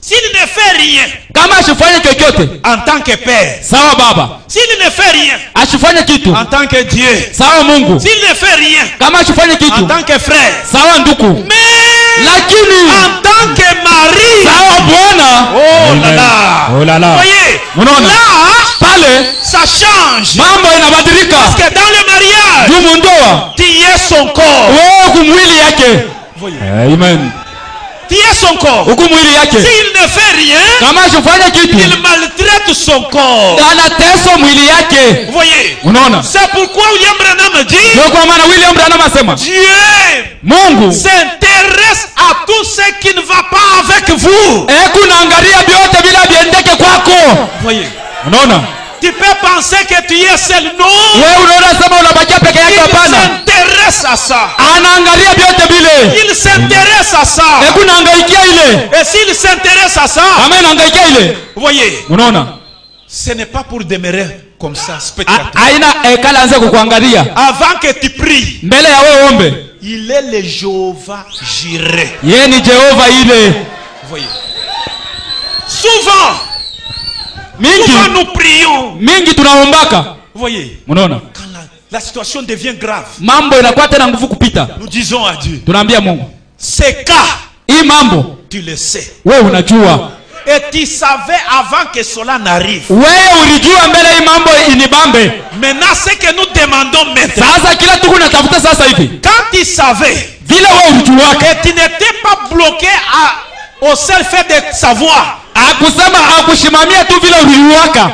S'il ne fait rien Kama asifanye chochote en tant que père, sawa baba, s'il ne fait rien asifanye kitu en tant que Dieu, sawa Mungu, s'il ne fait rien kama asifanye en kitu tant que frère, sawa ndugu, mais lakini en tant que mari, sawa bwana. oh là là, Oh là là. vous voyez, Unaona? là, Pale ça change. mambo inabadilika. Parce que dans le mariage, Juu ndoa tu es son corps. wewe kumwili yake. Voyez. Amen. Tu es son corps. Huku mwili yake S'il ne fait rien, kama asifanye kitu il maltraite son corps. anateso mwili yake. Vous voyez. Unaona? C'est pourquoi William Branham dit, Ndio kwa maana William Branham asema Dieu Mungu s'intéresse à tout ce qui ne va pas avec vous. kunaangalia vyote bila viendeke kwako. Voyez. Unaona? Tu peux penser que tu es seul. Non. Wewe unaona sema unabakia peke yake, Il hapana. s'intéresse à ça. Anaangalia vyote vile. Il s'intéresse à ça. Kunaangaikia ile. Et s'il s'intéresse à ça, Kama inaangaikia ile. vous voyez, Unaona? Ce n'est pas pour demeurer comme ça, spectateur. Aina ekala anze kukuangalia. Avant que tu pries, Mbele ya wewe ombe. il est le Jéhovah Jireh. Yeye ni Jehova ile. Vous voyez. Souvent Mingi nous prions. mingi tunaombaka. Vous voyez. Unaona? Quand la situation devient grave, Mambo inakuwa tena nguvu kupita. nous disons à Dieu, Tunaambia Mungu, ces cas, hii mambo tu le sais. wewe unajua. Et tu savais avant que cela n'arrive. Wewe ulijua mbele hii mambo inibambe. Maintenant, ce que nous demandons maintenant, Sasa kila tuku natafuta sasa hivi. quand tu savais Vile wewe ulijua. et tu n'étais pas bloqué au seul fait de savoir, Akusema akushimamia tu vile ulijuaka.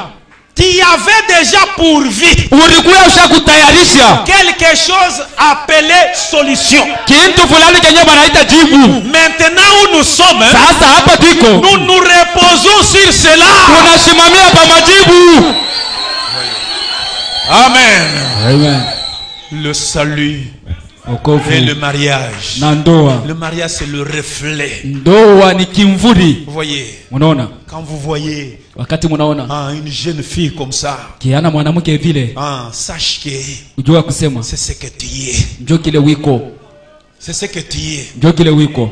tu avais déjà pourvu Ulikuwa ushakutayarisha quelque chose appelé solution. kitu fulani kenye banaita jibu. Maintenant où nous sommes, Sasa hapa tuko nous nous reposons sur cela. tunashimamia pa majibu. Amen. Amen. Le salut et le Wokovu mariage. na ndoa. Le mariage, c'est le reflet. Ndoa ni kimvuli. Vous voyez, Unaona? quand vous voyez Wakati munaona une jeune fille comme ça, kiana mwanamke vile, sache que ujua kusema c'est ce que tu es. njo kile wiko, C'est ce que tu es. njo kile wiko.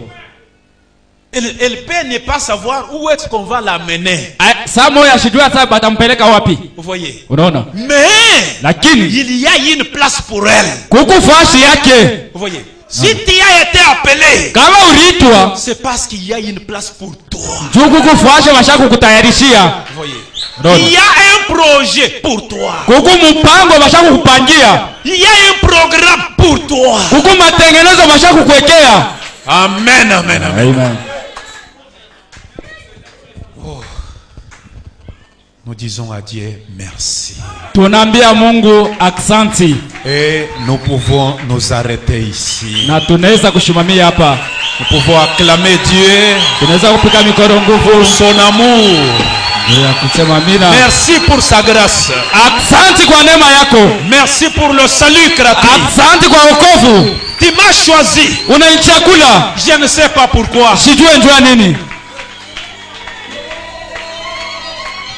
Elle peut ne pas savoir où est-ce qu'on va l'amener. Saa moja ashijua sasa batampeleka wapi. Vous voyez. Unaona? Mais Lakini il y a une place pour elle. kuku fashi yake. Vous voyez. Si tu as été appelé, Kama uliitwa, c'est parce qu'il y a une place pour toi. juu kuku fashi washakukutayarishia. Vous voyez. Unaona? Il y a un projet pour toi. Kuku mpango washakukupangia. Il y a un programme pour toi. Kuku matengenezo washakukuwekea. Amen, amen, amen. Amen. Nous disons à Dieu merci. Tunaambia Mungu aksanti. Et nous pouvons nous arrêter ici. Na tunaweza kushimamia hapa. Nous pouvons acclamer Dieu Tunaweza kupika mikono pour nguvu. son amour. Ya kusema amina. Merci pour sa grâce. Aksanti kwa neema yako. Merci pour le salut gratuit. Aksanti kwa wokovu. Tu m'as choisi. Unanichagula. Je ne sais pas pourquoi. Sijue njua nini.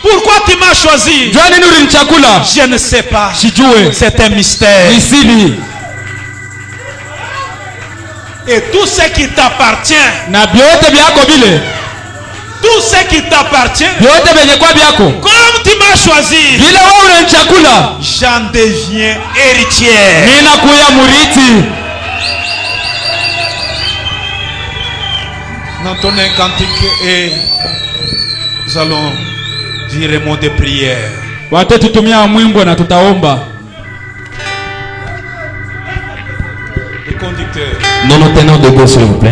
Pourquoi tu m'as choisi? Njua nini ulinichagula? Je ne sais pas. Sijue. C'est un mystère. Ni siri. Et tout ce qui t'appartient, Na vyote vyako vile. tout ce qui t'appartient, Vyote vyenye kwa vyako. comme tu m'as choisi, Vile wewe unanichagula. j'en deviens héritier. Ninakuya murithi. Nous entendons un cantique et nous allons dire un mot de prière. Watu tutumia mwimbo na tutaomba. Le conducteur. Nous nous tenons debout, s'il vous plaît.